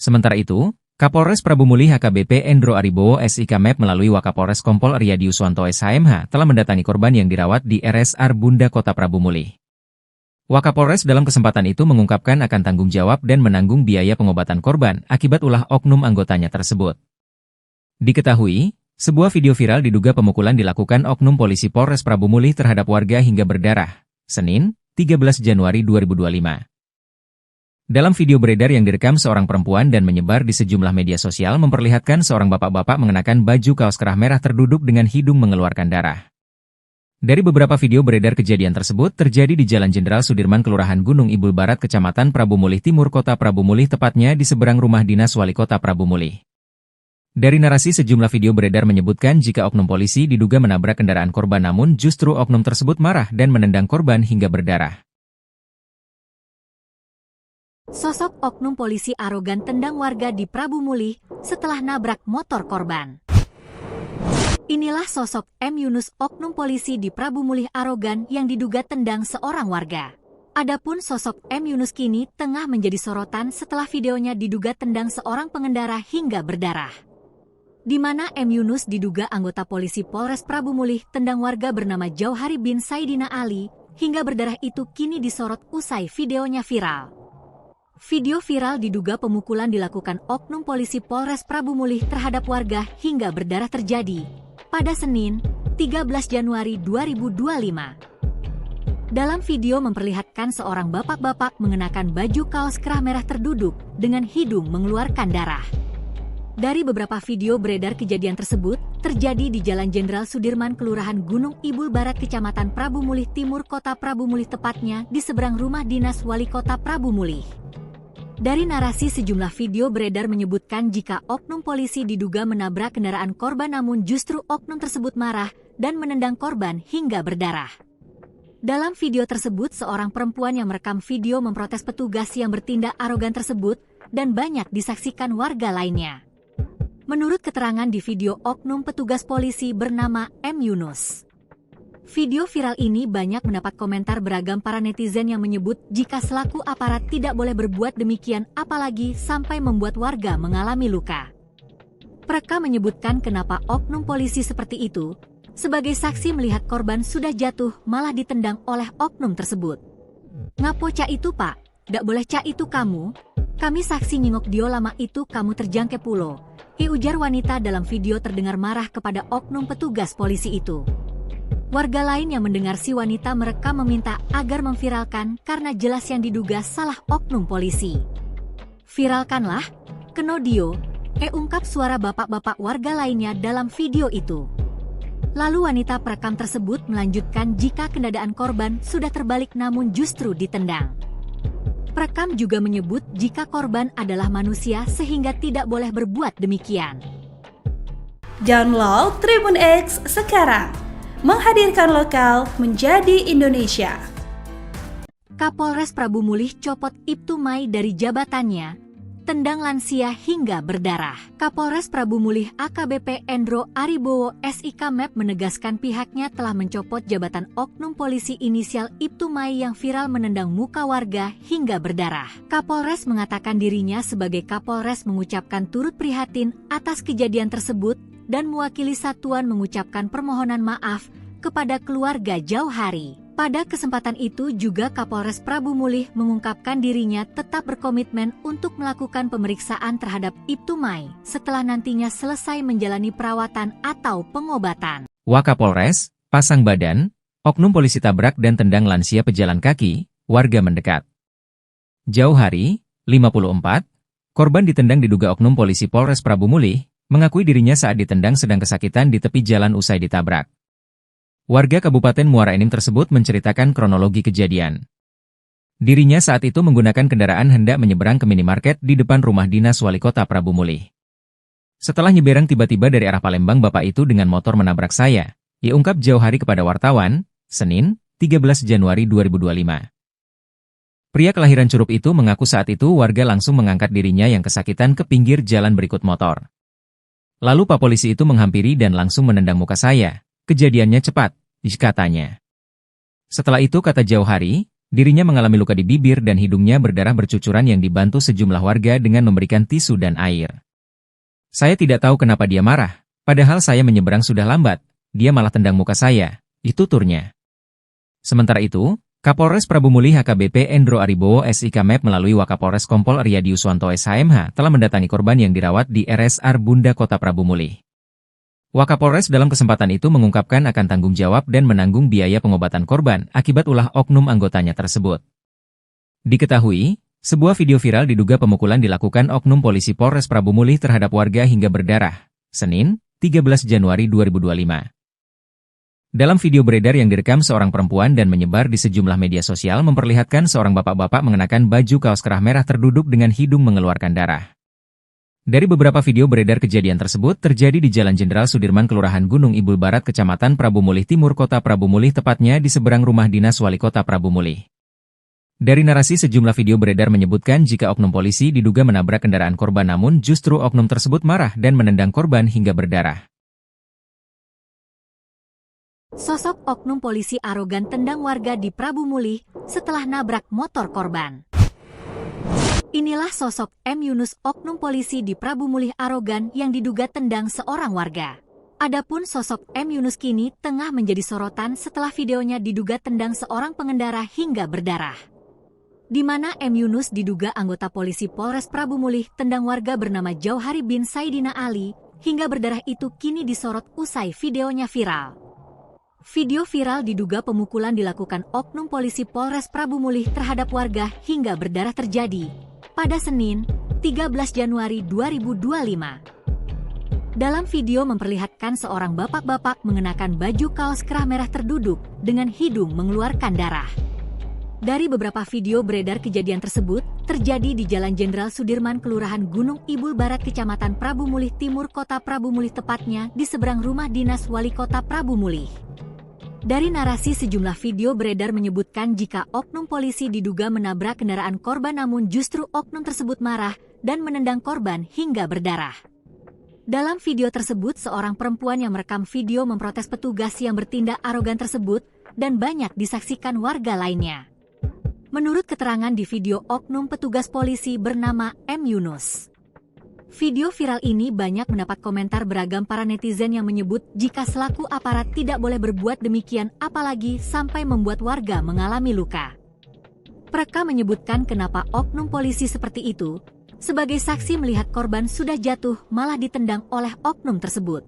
Sementara itu, Kapolres Prabu Mulih AKBP Endro Aribowo SIK MEP melalui Wakapolres Kompol Riyadi Uswanto SHMH telah mendatangi korban yang dirawat di RSR Bunda Kota Prabu Mulih. Wakapolres dalam kesempatan itu mengungkapkan akan tanggung jawab dan menanggung biaya pengobatan korban akibat ulah oknum anggotanya tersebut. Diketahui, sebuah video viral diduga pemukulan dilakukan oknum polisi Polres Prabu Mulih terhadap warga hingga berdarah, Senin, 13 Januari 2025. Dalam video beredar yang direkam seorang perempuan dan menyebar di sejumlah media sosial memperlihatkan seorang bapak-bapak mengenakan baju kaos kerah merah terduduk dengan hidung mengeluarkan darah. Dari beberapa video beredar kejadian tersebut terjadi di Jalan Jenderal Sudirman, Kelurahan Gunung Ibul Barat, Kecamatan Prabu Mulih Timur, Kota Prabu Mulih, tepatnya di seberang rumah dinas Wali Kota Prabu Mulih. Dari narasi sejumlah video beredar menyebutkan jika oknum polisi diduga menabrak kendaraan korban namun justru oknum tersebut marah dan menendang korban hingga berdarah. Sosok oknum polisi arogan tendang warga di Prabu Mulih setelah nabrak motor korban. Inilah sosok M. Yunus, oknum polisi di Prabu Mulih arogan yang diduga tendang seorang warga. Adapun sosok M. Yunus kini tengah menjadi sorotan setelah videonya diduga tendang seorang pengendara hingga berdarah. Di mana M. Yunus diduga anggota polisi Polres Prabu Mulih tendang warga bernama Jauhari bin Saidina Ali hingga berdarah itu kini disorot usai videonya viral. Video viral diduga pemukulan dilakukan oknum polisi Polres Prabu Mulih terhadap warga hingga berdarah terjadi pada Senin, 13 Januari 2025. Dalam video memperlihatkan seorang bapak-bapak mengenakan baju kaos kerah merah terduduk dengan hidung mengeluarkan darah. Dari beberapa video beredar kejadian tersebut terjadi di Jalan Jenderal Sudirman, Kelurahan Gunung Ibul Barat, Kecamatan Prabu Mulih Timur, Kota Prabu Mulih, tepatnya di seberang rumah dinas Wali Kota Prabu Mulih. Dari narasi sejumlah video beredar menyebutkan jika oknum polisi diduga menabrak kendaraan korban, namun justru oknum tersebut marah dan menendang korban hingga berdarah. Dalam video tersebut, seorang perempuan yang merekam video memprotes petugas yang bertindak arogan tersebut dan banyak disaksikan warga lainnya. Menurut keterangan di video oknum petugas polisi bernama M. Yunus. Video viral ini banyak mendapat komentar beragam para netizen yang menyebut jika selaku aparat tidak boleh berbuat demikian, apalagi sampai membuat warga mengalami luka. Mereka menyebutkan kenapa oknum polisi seperti itu, sebagai saksi melihat korban sudah jatuh malah ditendang oleh oknum tersebut. Ngapo cak itu pak, dak boleh cak itu kamu, kami saksi nyingok dio lama itu kamu terjangke pulo. Ujar wanita dalam video terdengar marah kepada oknum petugas polisi itu. Warga lain yang mendengar si wanita merekam meminta agar memviralkan karena jelas yang diduga salah oknum polisi. Viralkanlah, kenodio, ungkap suara bapak-bapak warga lainnya dalam video itu. Lalu wanita perekam tersebut melanjutkan jika kendaraan korban sudah terbalik namun justru ditendang. Perekam juga menyebut jika korban adalah manusia sehingga tidak boleh berbuat demikian. Download Tribun X sekarang. Menghadirkan lokal menjadi Indonesia. Kapolres Prabu Mulih copot Ibtu Mai dari jabatannya, tendang lansia hingga berdarah. Kapolres Prabu Mulih AKBP Endro Aribowo SIK MEP menegaskan pihaknya telah mencopot jabatan oknum polisi inisial Ibtu Mai yang viral menendang muka warga hingga berdarah. Kapolres mengatakan dirinya sebagai Kapolres mengucapkan turut prihatin atas kejadian tersebut dan mewakili satuan mengucapkan permohonan maaf kepada keluarga Jauhari. Pada kesempatan itu juga Kapolres Prabu Mulih mengungkapkan dirinya tetap berkomitmen untuk melakukan pemeriksaan terhadap Ibtu Mai setelah nantinya selesai menjalani perawatan atau pengobatan. Wakapolres, pasang badan, oknum polisi tabrak dan tendang lansia pejalan kaki, warga mendekat. Jauhari, 54, korban ditendang diduga oknum polisi Polres Prabu Mulih, mengakui dirinya saat ditendang sedang kesakitan di tepi jalan usai ditabrak. Warga Kabupaten Muara Enim tersebut menceritakan kronologi kejadian. Dirinya saat itu menggunakan kendaraan hendak menyeberang ke minimarket di depan rumah dinas Wali Kota Prabu Mulih. Setelah nyeberang tiba-tiba dari arah Palembang bapak itu dengan motor menabrak saya, ungkap Jauhari kepada wartawan, Senin, 13 Januari 2025. Pria kelahiran Curup itu mengaku saat itu warga langsung mengangkat dirinya yang kesakitan ke pinggir jalan berikut motor. Lalu Pak Polisi itu menghampiri dan langsung menendang muka saya. Kejadiannya cepat, katanya. Setelah itu kata Jauhari, dirinya mengalami luka di bibir dan hidungnya berdarah bercucuran yang dibantu sejumlah warga dengan memberikan tisu dan air. Saya tidak tahu kenapa dia marah, padahal saya menyeberang sudah lambat, dia malah tendang muka saya, itu turnya. Sementara itu, Kapolres Prabu Mulih AKBP Endro Aribowo SIK MEP melalui Wakapolres Kompol Riyadi Uswanto SHMH telah mendatangi korban yang dirawat di RSR Bunda Kota Prabu Mulih. Wakapolres dalam kesempatan itu mengungkapkan akan tanggung jawab dan menanggung biaya pengobatan korban akibat ulah oknum anggotanya tersebut. Diketahui, sebuah video viral diduga pemukulan dilakukan oknum polisi Polres Prabu Mulih terhadap warga hingga berdarah, Senin, 13 Januari 2025. Dalam video beredar yang direkam seorang perempuan dan menyebar di sejumlah media sosial memperlihatkan seorang bapak-bapak mengenakan baju kaos kerah merah terduduk dengan hidung mengeluarkan darah. Dari beberapa video beredar kejadian tersebut terjadi di Jalan Jenderal Sudirman, Kelurahan Gunung Ibul Barat, Kecamatan Prabu Mulih Timur, Kota Prabu Mulih, tepatnya di seberang rumah dinas Wali Kota Prabu Mulih. Dari narasi sejumlah video beredar menyebutkan jika oknum polisi diduga menabrak kendaraan korban, namun justru oknum tersebut marah dan menendang korban hingga berdarah. Sosok oknum polisi arogan tendang warga di Prabu Mulih setelah nabrak motor korban. Inilah sosok M. Yunus, oknum polisi di Prabu Mulih arogan yang diduga tendang seorang warga. Adapun sosok M. Yunus kini tengah menjadi sorotan setelah videonya diduga tendang seorang pengendara hingga berdarah. di mana M. Yunus diduga anggota polisi Polres Prabu Mulih tendang warga bernama Jauhari bin Saidina Ali, hingga berdarah itu kini disorot usai videonya viral. Video viral diduga pemukulan dilakukan oknum polisi Polres Prabu Mulih terhadap warga hingga berdarah terjadi pada Senin, 13 Januari 2025. Dalam video memperlihatkan seorang bapak-bapak mengenakan baju kaos kerah merah terduduk dengan hidung mengeluarkan darah. Dari beberapa video beredar kejadian tersebut terjadi di Jalan Jenderal Sudirman, Kelurahan Gunung Ibul Barat, Kecamatan Prabu Mulih Timur, Kota Prabu Mulih, tepatnya di seberang rumah dinas Wali Kota Prabu Mulih. Dari narasi sejumlah video beredar menyebutkan jika oknum polisi diduga menabrak kendaraan korban, namun justru oknum tersebut marah dan menendang korban hingga berdarah. Dalam video tersebut, seorang perempuan yang merekam video memprotes petugas yang bertindak arogan tersebut dan banyak disaksikan warga lainnya. Menurut keterangan di video oknum petugas polisi bernama M. Yunus. Video viral ini banyak mendapat komentar beragam para netizen yang menyebut jika selaku aparat tidak boleh berbuat demikian, apalagi sampai membuat warga mengalami luka. Mereka menyebutkan kenapa oknum polisi seperti itu, sebagai saksi melihat korban sudah jatuh malah ditendang oleh oknum tersebut.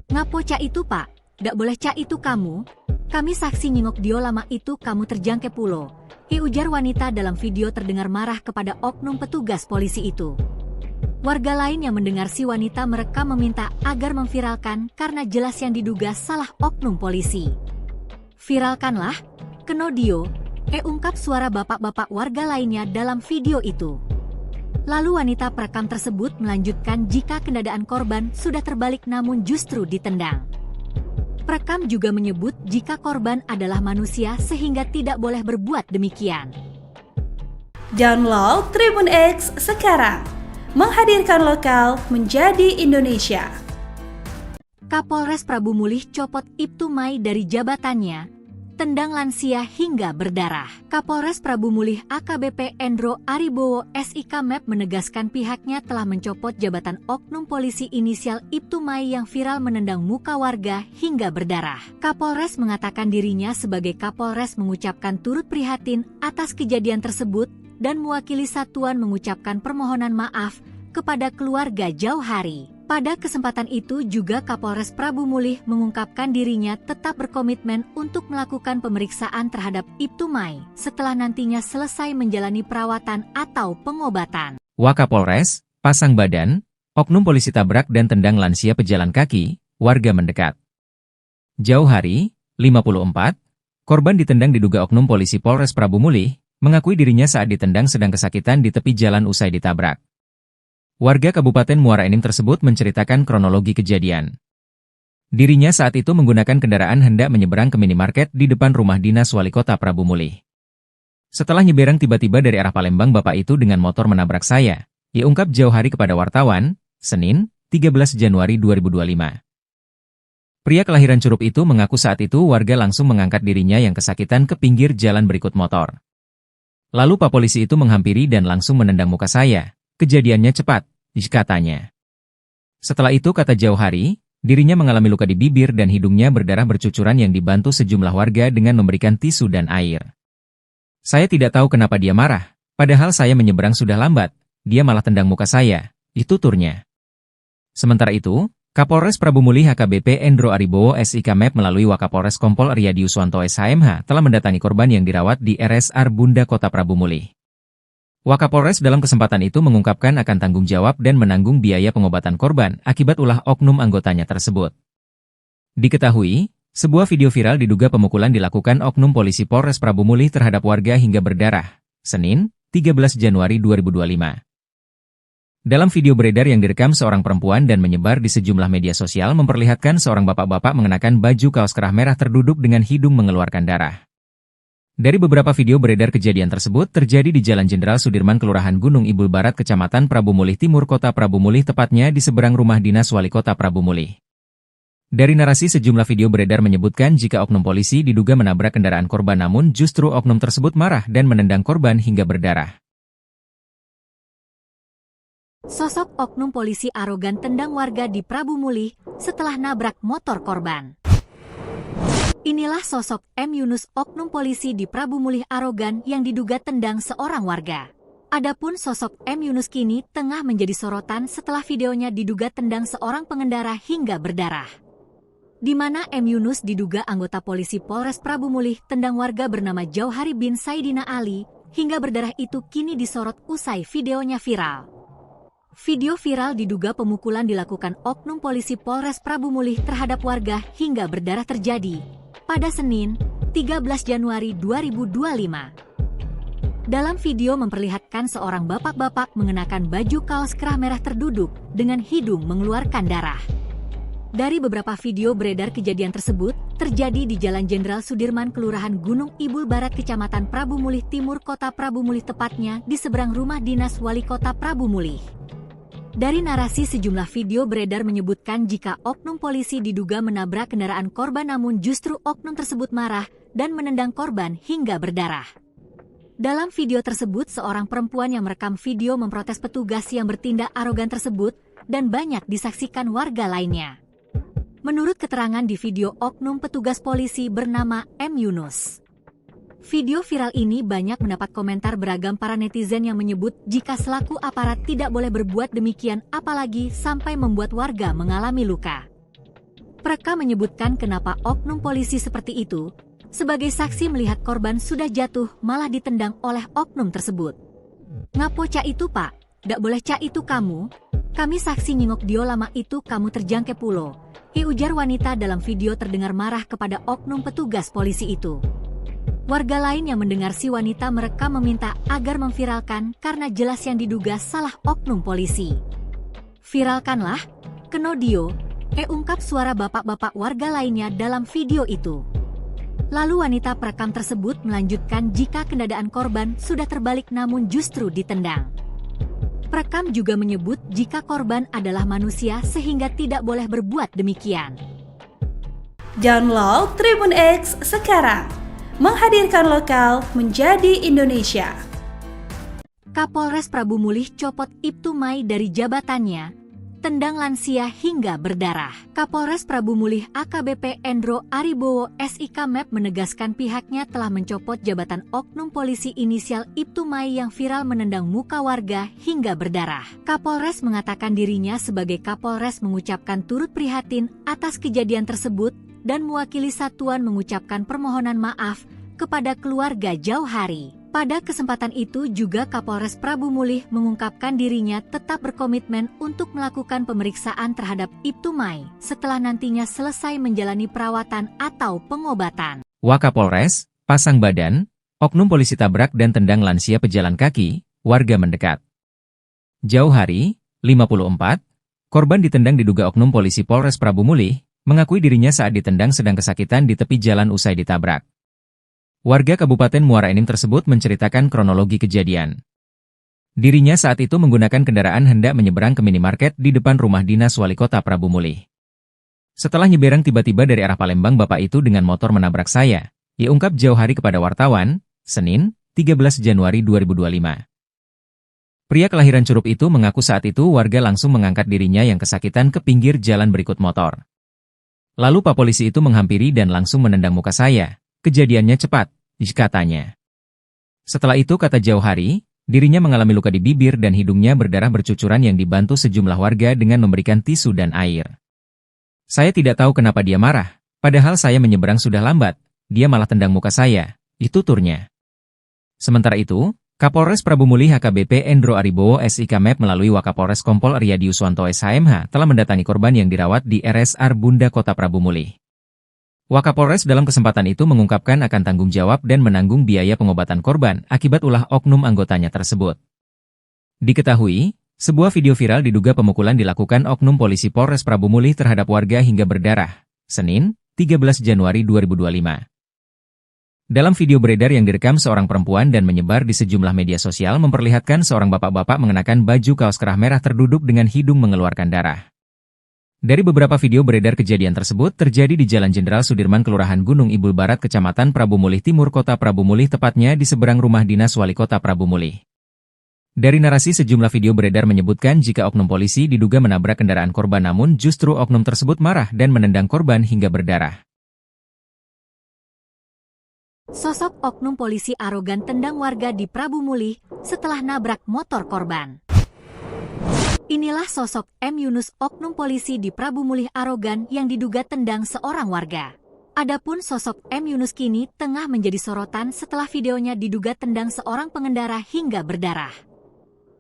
Ngapo cak itu pak, dak boleh cak itu kamu, kami saksi nyingok dio lama itu kamu terjangke pulo. Ujar wanita dalam video terdengar marah kepada oknum petugas polisi itu. Warga lain yang mendengar si wanita merekam meminta agar memviralkan karena jelas yang diduga salah oknum polisi. Viralkanlah, keno dio, ungkap suara bapak-bapak warga lainnya dalam video itu. Lalu wanita perekam tersebut melanjutkan jika kendaraan korban sudah terbalik namun justru ditendang. Perekam juga menyebut jika korban adalah manusia sehingga tidak boleh berbuat demikian. Download Tribun X sekarang, menghadirkan lokal menjadi Indonesia. Kapolres Prabu Mulih copot Ibtu Mai dari jabatannya, tendang lansia hingga berdarah. Kapolres Prabu Mulih AKBP Endro Aribowo SIK MEP menegaskan pihaknya telah mencopot jabatan oknum polisi inisial Ibtu Mai yang viral menendang muka warga hingga berdarah. Kapolres mengatakan dirinya sebagai Kapolres mengucapkan turut prihatin atas kejadian tersebut dan mewakili satuan mengucapkan permohonan maaf kepada keluarga Jauhari. Pada kesempatan itu juga Kapolres Prabu Mulih mengungkapkan dirinya tetap berkomitmen untuk melakukan pemeriksaan terhadap Ibtu Mai setelah nantinya selesai menjalani perawatan atau pengobatan. Wakapolres, pasang badan, oknum polisi tabrak dan tendang lansia pejalan kaki, warga mendekat. Jauhari, 54, korban ditendang diduga oknum polisi Polres Prabu Mulih, mengakui dirinya saat ditendang sedang kesakitan di tepi jalan usai ditabrak. Warga Kabupaten Muara Enim tersebut menceritakan kronologi kejadian. Dirinya saat itu menggunakan kendaraan hendak menyeberang ke minimarket di depan rumah dinas Wali Kota Prabu Mulih. Setelah nyeberang tiba-tiba dari arah Palembang bapak itu dengan motor menabrak saya, ia ungkap Jauhari kepada wartawan, Senin, 13 Januari 2025. Pria kelahiran Curup itu mengaku saat itu warga langsung mengangkat dirinya yang kesakitan ke pinggir jalan berikut motor. Lalu pak polisi itu menghampiri dan langsung menendang muka saya. Kejadiannya cepat, katanya. Setelah itu kata Jauhari, dirinya mengalami luka di bibir dan hidungnya berdarah bercucuran yang dibantu sejumlah warga dengan memberikan tisu dan air. Saya tidak tahu kenapa dia marah, padahal saya menyeberang sudah lambat, dia malah tendang muka saya, itu turnya. Sementara itu, Kapolres Prabu Mulih AKBP Endro Aribowo SIK MEP melalui Wakapolres Kompol Riyadi Uswanto SHMH telah mendatangi korban yang dirawat di RSR Bunda Kota Prabu Mulih. Wakapolres dalam kesempatan itu mengungkapkan akan tanggung jawab dan menanggung biaya pengobatan korban akibat ulah oknum anggotanya tersebut. Diketahui, sebuah video viral diduga pemukulan dilakukan oknum polisi Polres Prabu Mulih terhadap warga hingga berdarah, Senin, 13 Januari 2025. Dalam video beredar yang direkam seorang perempuan dan menyebar di sejumlah media sosial memperlihatkan seorang bapak-bapak mengenakan baju kaos kerah merah terduduk dengan hidung mengeluarkan darah. Dari beberapa video beredar kejadian tersebut terjadi di Jalan Jenderal Sudirman, Kelurahan Gunung Ibul Barat, Kecamatan Prabu Mulih Timur, Kota Prabu Mulih, tepatnya di seberang rumah dinas Wali Kota Prabu Mulih. Dari narasi sejumlah video beredar menyebutkan jika oknum polisi diduga menabrak kendaraan korban namun justru oknum tersebut marah dan menendang korban hingga berdarah. Sosok oknum polisi arogan tendang warga di Prabu Mulih setelah nabrak motor korban. Inilah sosok M. Yunus, oknum polisi di Prabu Mulih arogan yang diduga tendang seorang warga. Adapun sosok M. Yunus kini tengah menjadi sorotan setelah videonya diduga tendang seorang pengendara hingga berdarah. Di mana M. Yunus diduga anggota polisi Polres Prabu Mulih tendang warga bernama Jauhari bin Saidina Ali hingga berdarah itu kini disorot usai videonya viral. Video viral diduga pemukulan dilakukan oknum polisi Polres Prabu Mulih terhadap warga hingga berdarah terjadi pada Senin, 13 Januari 2025. Dalam video memperlihatkan seorang bapak-bapak mengenakan baju kaos kerah merah terduduk dengan hidung mengeluarkan darah. Dari beberapa video beredar kejadian tersebut terjadi di Jalan Jenderal Sudirman, Kelurahan Gunung Ibul Barat, Kecamatan Prabu Mulih Timur, Kota Prabu Mulih, tepatnya di seberang rumah dinas Wali Kota Prabu Mulih. Dari narasi sejumlah video beredar menyebutkan jika oknum polisi diduga menabrak kendaraan korban, namun justru oknum tersebut marah dan menendang korban hingga berdarah. Dalam video tersebut, seorang perempuan yang merekam video memprotes petugas yang bertindak arogan tersebut dan banyak disaksikan warga lainnya. Menurut keterangan di video oknum petugas polisi bernama M. Yunus. Video viral ini banyak mendapat komentar beragam para netizen yang menyebut jika selaku aparat tidak boleh berbuat demikian, apalagi sampai membuat warga mengalami luka. Mereka menyebutkan kenapa oknum polisi seperti itu, sebagai saksi melihat korban sudah jatuh malah ditendang oleh oknum tersebut. Ngapo cak itu pak, dak boleh cak itu kamu, kami saksi nyingok dio lama itu kamu terjangke pulo. Ujar wanita dalam video terdengar marah kepada oknum petugas polisi itu. Warga lain yang mendengar si wanita merekam meminta agar memviralkan karena jelas yang diduga salah oknum polisi. Viralkanlah, kenodio, ungkap suara bapak-bapak warga lainnya dalam video itu. Lalu wanita perekam tersebut melanjutkan jika keadaan korban sudah terbalik namun justru ditendang. Perekam juga menyebut jika korban adalah manusia sehingga tidak boleh berbuat demikian. Download Tribun X sekarang. Menghadirkan lokal menjadi Indonesia. Kapolres Prabu Mulih copot Ibtu Mai dari jabatannya, tendang lansia hingga berdarah. Kapolres Prabu Mulih AKBP Endro Aribowo SIK MEP menegaskan pihaknya telah mencopot jabatan oknum polisi inisial Ibtu Mai yang viral menendang muka warga hingga berdarah. Kapolres mengatakan dirinya sebagai Kapolres mengucapkan turut prihatin atas kejadian tersebut dan mewakili satuan mengucapkan permohonan maaf kepada keluarga Jauhari. Pada kesempatan itu juga Kapolres Prabu Mulih mengungkapkan dirinya tetap berkomitmen untuk melakukan pemeriksaan terhadap Ibtu Mai setelah nantinya selesai menjalani perawatan atau pengobatan. Wakapolres, pasang badan, oknum polisi tabrak dan tendang lansia pejalan kaki, warga mendekat. Jauhari, 54, korban ditendang diduga oknum polisi Polres Prabu Mulih, mengakui dirinya saat ditendang sedang kesakitan di tepi jalan usai ditabrak. Warga Kabupaten Muara Enim tersebut menceritakan kronologi kejadian. Dirinya saat itu menggunakan kendaraan hendak menyeberang ke minimarket di depan rumah dinas Wali Kota Prabu Mulih. Setelah nyeberang tiba-tiba dari arah Palembang bapak itu dengan motor menabrak saya, ungkap Jauhari kepada wartawan, Senin, 13 Januari 2025. Pria kelahiran Curup itu mengaku saat itu warga langsung mengangkat dirinya yang kesakitan ke pinggir jalan berikut motor. Lalu Pak Polisi itu menghampiri dan langsung menendang muka saya. Kejadiannya cepat, katanya. Setelah itu kata Jauhari, dirinya mengalami luka di bibir dan hidungnya berdarah bercucuran yang dibantu sejumlah warga dengan memberikan tisu dan air. Saya tidak tahu kenapa dia marah, padahal saya menyeberang sudah lambat, dia malah tendang muka saya, itu turnya. Sementara itu, Kapolres Prabu Mulih AKBP Endro Aribowo SIK MEP melalui Wakapolres Kompol Riyadi Uswanto SHMH telah mendatangi korban yang dirawat di RSR Bunda Kota Prabu Mulih. Wakapolres dalam kesempatan itu mengungkapkan akan tanggung jawab dan menanggung biaya pengobatan korban akibat ulah oknum anggotanya tersebut. Diketahui, sebuah video viral diduga pemukulan dilakukan oknum polisi Polres Prabu Mulih terhadap warga hingga berdarah, Senin, 13 Januari 2025. Dalam video beredar yang direkam seorang perempuan dan menyebar di sejumlah media sosial memperlihatkan seorang bapak-bapak mengenakan baju kaos kerah merah terduduk dengan hidung mengeluarkan darah. Dari beberapa video beredar kejadian tersebut terjadi di Jalan Jenderal Sudirman, Kelurahan Gunung Ibul Barat, Kecamatan Prabu Mulih Timur, Kota Prabu Mulih, tepatnya di seberang rumah dinas Wali Kota Prabu Mulih. Dari narasi sejumlah video beredar menyebutkan jika oknum polisi diduga menabrak kendaraan korban namun justru oknum tersebut marah dan menendang korban hingga berdarah. Sosok oknum polisi arogan tendang warga di Prabu Mulih setelah nabrak motor korban. Inilah sosok M. Yunus, oknum polisi di Prabu Mulih arogan yang diduga tendang seorang warga. Adapun sosok M. Yunus kini tengah menjadi sorotan setelah videonya diduga tendang seorang pengendara hingga berdarah.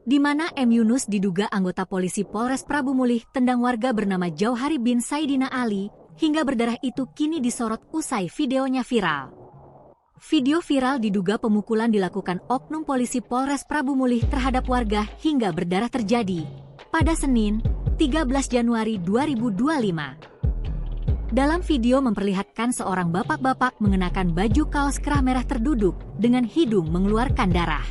Di mana M. Yunus diduga anggota polisi Polres Prabu Mulih tendang warga bernama Jauhari bin Saidina Ali hingga berdarah itu kini disorot usai videonya viral. Video viral diduga pemukulan dilakukan oknum polisi Polres Prabu Mulih terhadap warga hingga berdarah terjadi pada Senin, 13 Januari 2025. Dalam video memperlihatkan seorang bapak-bapak mengenakan baju kaos kerah merah terduduk dengan hidung mengeluarkan darah.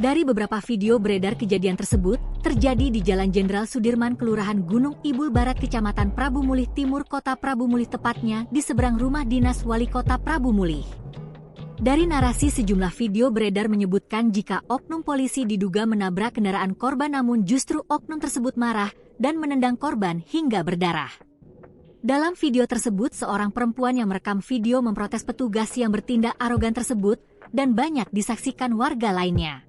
Dari beberapa video beredar kejadian tersebut terjadi di Jalan Jenderal Sudirman, Kelurahan Gunung Ibul Barat, Kecamatan Prabu Mulih Timur, Kota Prabu Mulih, tepatnya di seberang rumah dinas Wali Kota Prabu Mulih. Dari narasi sejumlah video beredar menyebutkan jika oknum polisi diduga menabrak kendaraan korban, namun justru oknum tersebut marah dan menendang korban hingga berdarah. Dalam video tersebut, seorang perempuan yang merekam video memprotes petugas yang bertindak arogan tersebut dan banyak disaksikan warga lainnya.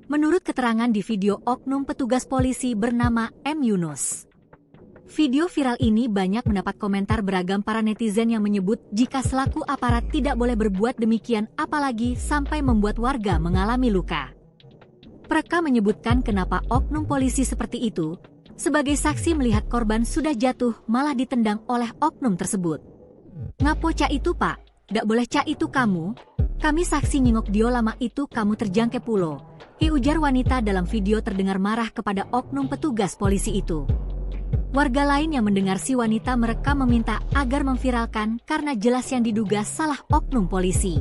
Menurut keterangan di video oknum petugas polisi bernama M. Yunus. Video viral ini banyak mendapat komentar beragam para netizen yang menyebut jika selaku aparat tidak boleh berbuat demikian, apalagi sampai membuat warga mengalami luka. Mereka menyebutkan kenapa oknum polisi seperti itu, sebagai saksi melihat korban sudah jatuh malah ditendang oleh oknum tersebut. Ngapo cak itu pak, dak boleh cak itu kamu, kami saksi nyingok dio lama itu kamu terjangke pulo. Ujar wanita dalam video terdengar marah kepada oknum petugas polisi itu. Warga lain yang mendengar si wanita merekam meminta agar memviralkan karena jelas yang diduga salah oknum polisi.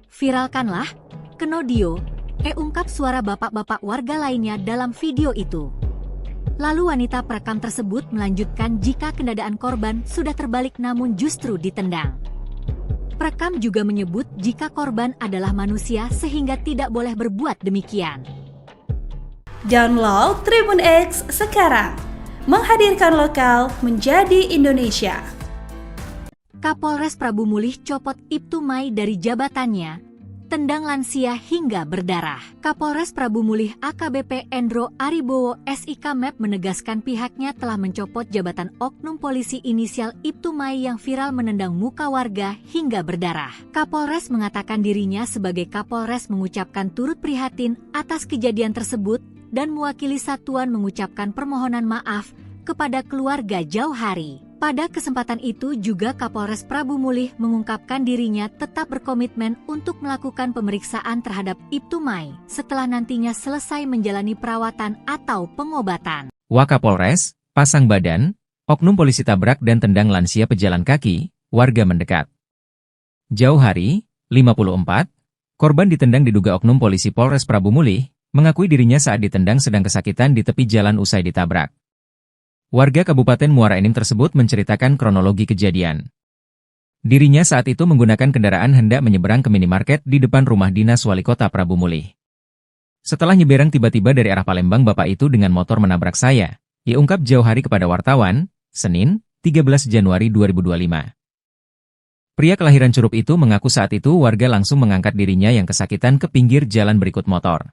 Viralkanlah, keno dio, ungkap suara bapak-bapak warga lainnya dalam video itu. Lalu wanita perekam tersebut melanjutkan jika kendaraan korban sudah terbalik namun justru ditendang. Perekam juga menyebut jika korban adalah manusia sehingga tidak boleh berbuat demikian. Download Tribun X sekarang, menghadirkan lokal menjadi Indonesia. Kapolres Prabu Mulih copot Ibtu Mai dari jabatannya, tendang lansia hingga berdarah. Kapolres Prabu Mulih AKBP Endro Aribowo SIK MEP menegaskan pihaknya telah mencopot jabatan oknum polisi inisial Ibtu Mai yang viral menendang muka warga hingga berdarah. Kapolres mengatakan dirinya sebagai Kapolres mengucapkan turut prihatin atas kejadian tersebut dan mewakili satuan mengucapkan permohonan maaf kepada keluarga Jauhari. Pada kesempatan itu juga Kapolres Prabu Mulih mengungkapkan dirinya tetap berkomitmen untuk melakukan pemeriksaan terhadap Ibtu Mai setelah nantinya selesai menjalani perawatan atau pengobatan. Wakapolres, pasang badan, oknum polisi tabrak dan tendang lansia pejalan kaki, warga mendekat. Jauhari, 54, korban ditendang diduga oknum polisi Polres Prabu Mulih, mengakui dirinya saat ditendang sedang kesakitan di tepi jalan usai ditabrak. Warga Kabupaten Muara Enim tersebut menceritakan kronologi kejadian. Dirinya saat itu menggunakan kendaraan hendak menyeberang ke minimarket di depan rumah dinas Wali Kota Prabu Mulih. Setelah nyeberang tiba-tiba dari arah Palembang bapak itu dengan motor menabrak saya, ungkap Jauhari kepada wartawan, Senin, 13 Januari 2025. Pria kelahiran Curup itu mengaku saat itu warga langsung mengangkat dirinya yang kesakitan ke pinggir jalan berikut motor.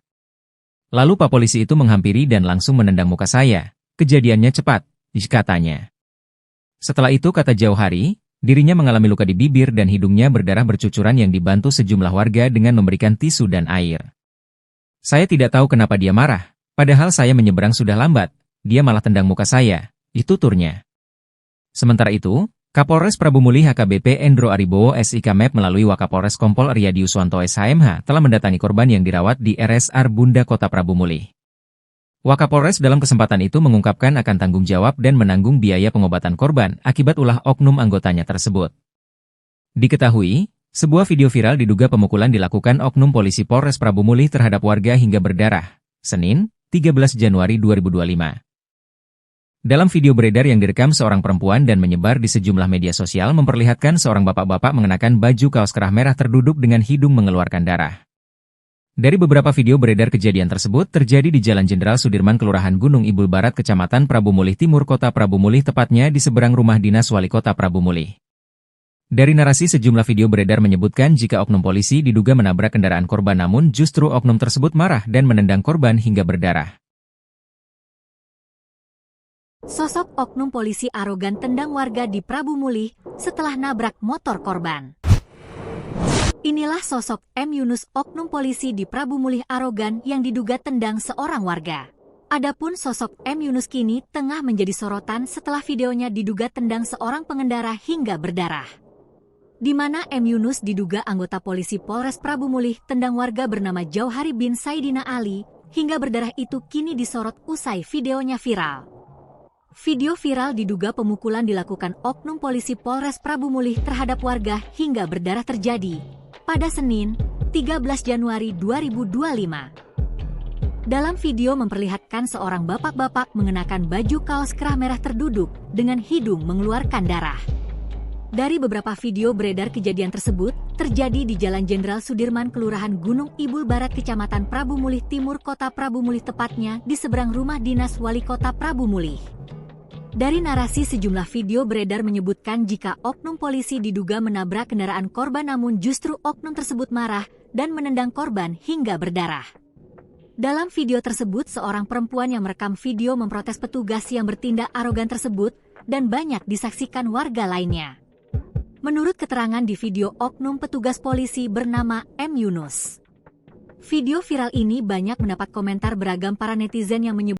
Lalu Pak Polisi itu menghampiri dan langsung menendang muka saya. Kejadiannya cepat, katanya. Setelah itu kata Jauhari, dirinya mengalami luka di bibir dan hidungnya berdarah bercucuran yang dibantu sejumlah warga dengan memberikan tisu dan air. Saya tidak tahu kenapa dia marah, padahal saya menyeberang sudah lambat, dia malah tendang muka saya, itu turnya. Sementara itu, Kapolres Prabu Mulih AKBP Endro Aribowo SIK MEP melalui Wakapolres Kompol Riyadi Uswanto SHMH telah mendatangi korban yang dirawat di RSR Bunda Kota Prabu Mulih. Wakapolres dalam kesempatan itu mengungkapkan akan tanggung jawab dan menanggung biaya pengobatan korban akibat ulah oknum anggotanya tersebut. Diketahui, sebuah video viral diduga pemukulan dilakukan oknum polisi Polres Prabu Mulih terhadap warga hingga berdarah, Senin, 13 Januari 2025. Dalam video beredar yang direkam seorang perempuan dan menyebar di sejumlah media sosial memperlihatkan seorang bapak-bapak mengenakan baju kaos kerah merah terduduk dengan hidung mengeluarkan darah. Dari beberapa video beredar kejadian tersebut terjadi di Jalan Jenderal Sudirman, Kelurahan Gunung Ibul Barat, Kecamatan Prabu Mulih Timur, Kota Prabu Mulih, tepatnya di seberang rumah dinas Wali Kota Prabu Mulih. Dari narasi sejumlah video beredar menyebutkan jika oknum polisi diduga menabrak kendaraan korban namun justru oknum tersebut marah dan menendang korban hingga berdarah. Sosok oknum polisi arogan tendang warga di Prabu Mulih setelah nabrak motor korban. Inilah sosok M. Yunus, oknum polisi di Prabu Mulih arogan yang diduga tendang seorang warga. Adapun sosok M. Yunus kini tengah menjadi sorotan setelah videonya diduga tendang seorang pengendara hingga berdarah. Di mana M. Yunus diduga anggota polisi Polres Prabu Mulih tendang warga bernama Jauhari bin Saidina Ali hingga berdarah itu kini disorot usai videonya viral. Video viral diduga pemukulan dilakukan oknum polisi Polres Prabu Mulih terhadap warga hingga berdarah terjadi pada Senin, 13 Januari 2025. Dalam video memperlihatkan seorang bapak-bapak mengenakan baju kaos kerah merah terduduk dengan hidung mengeluarkan darah. Dari beberapa video beredar kejadian tersebut terjadi di Jalan Jenderal Sudirman, Kelurahan Gunung Ibul Barat, Kecamatan Prabu Mulih Timur, Kota Prabu Mulih, tepatnya di seberang rumah dinas Wali Kota Prabu Mulih. Dari narasi sejumlah video beredar menyebutkan jika oknum polisi diduga menabrak kendaraan korban namun justru oknum tersebut marah dan menendang korban hingga berdarah. Dalam video tersebut seorang perempuan yang merekam video memprotes petugas yang bertindak arogan tersebut dan banyak disaksikan warga lainnya. Menurut keterangan di video oknum petugas polisi bernama M. Yunus. Video viral ini banyak mendapat komentar beragam para netizen yang menyebut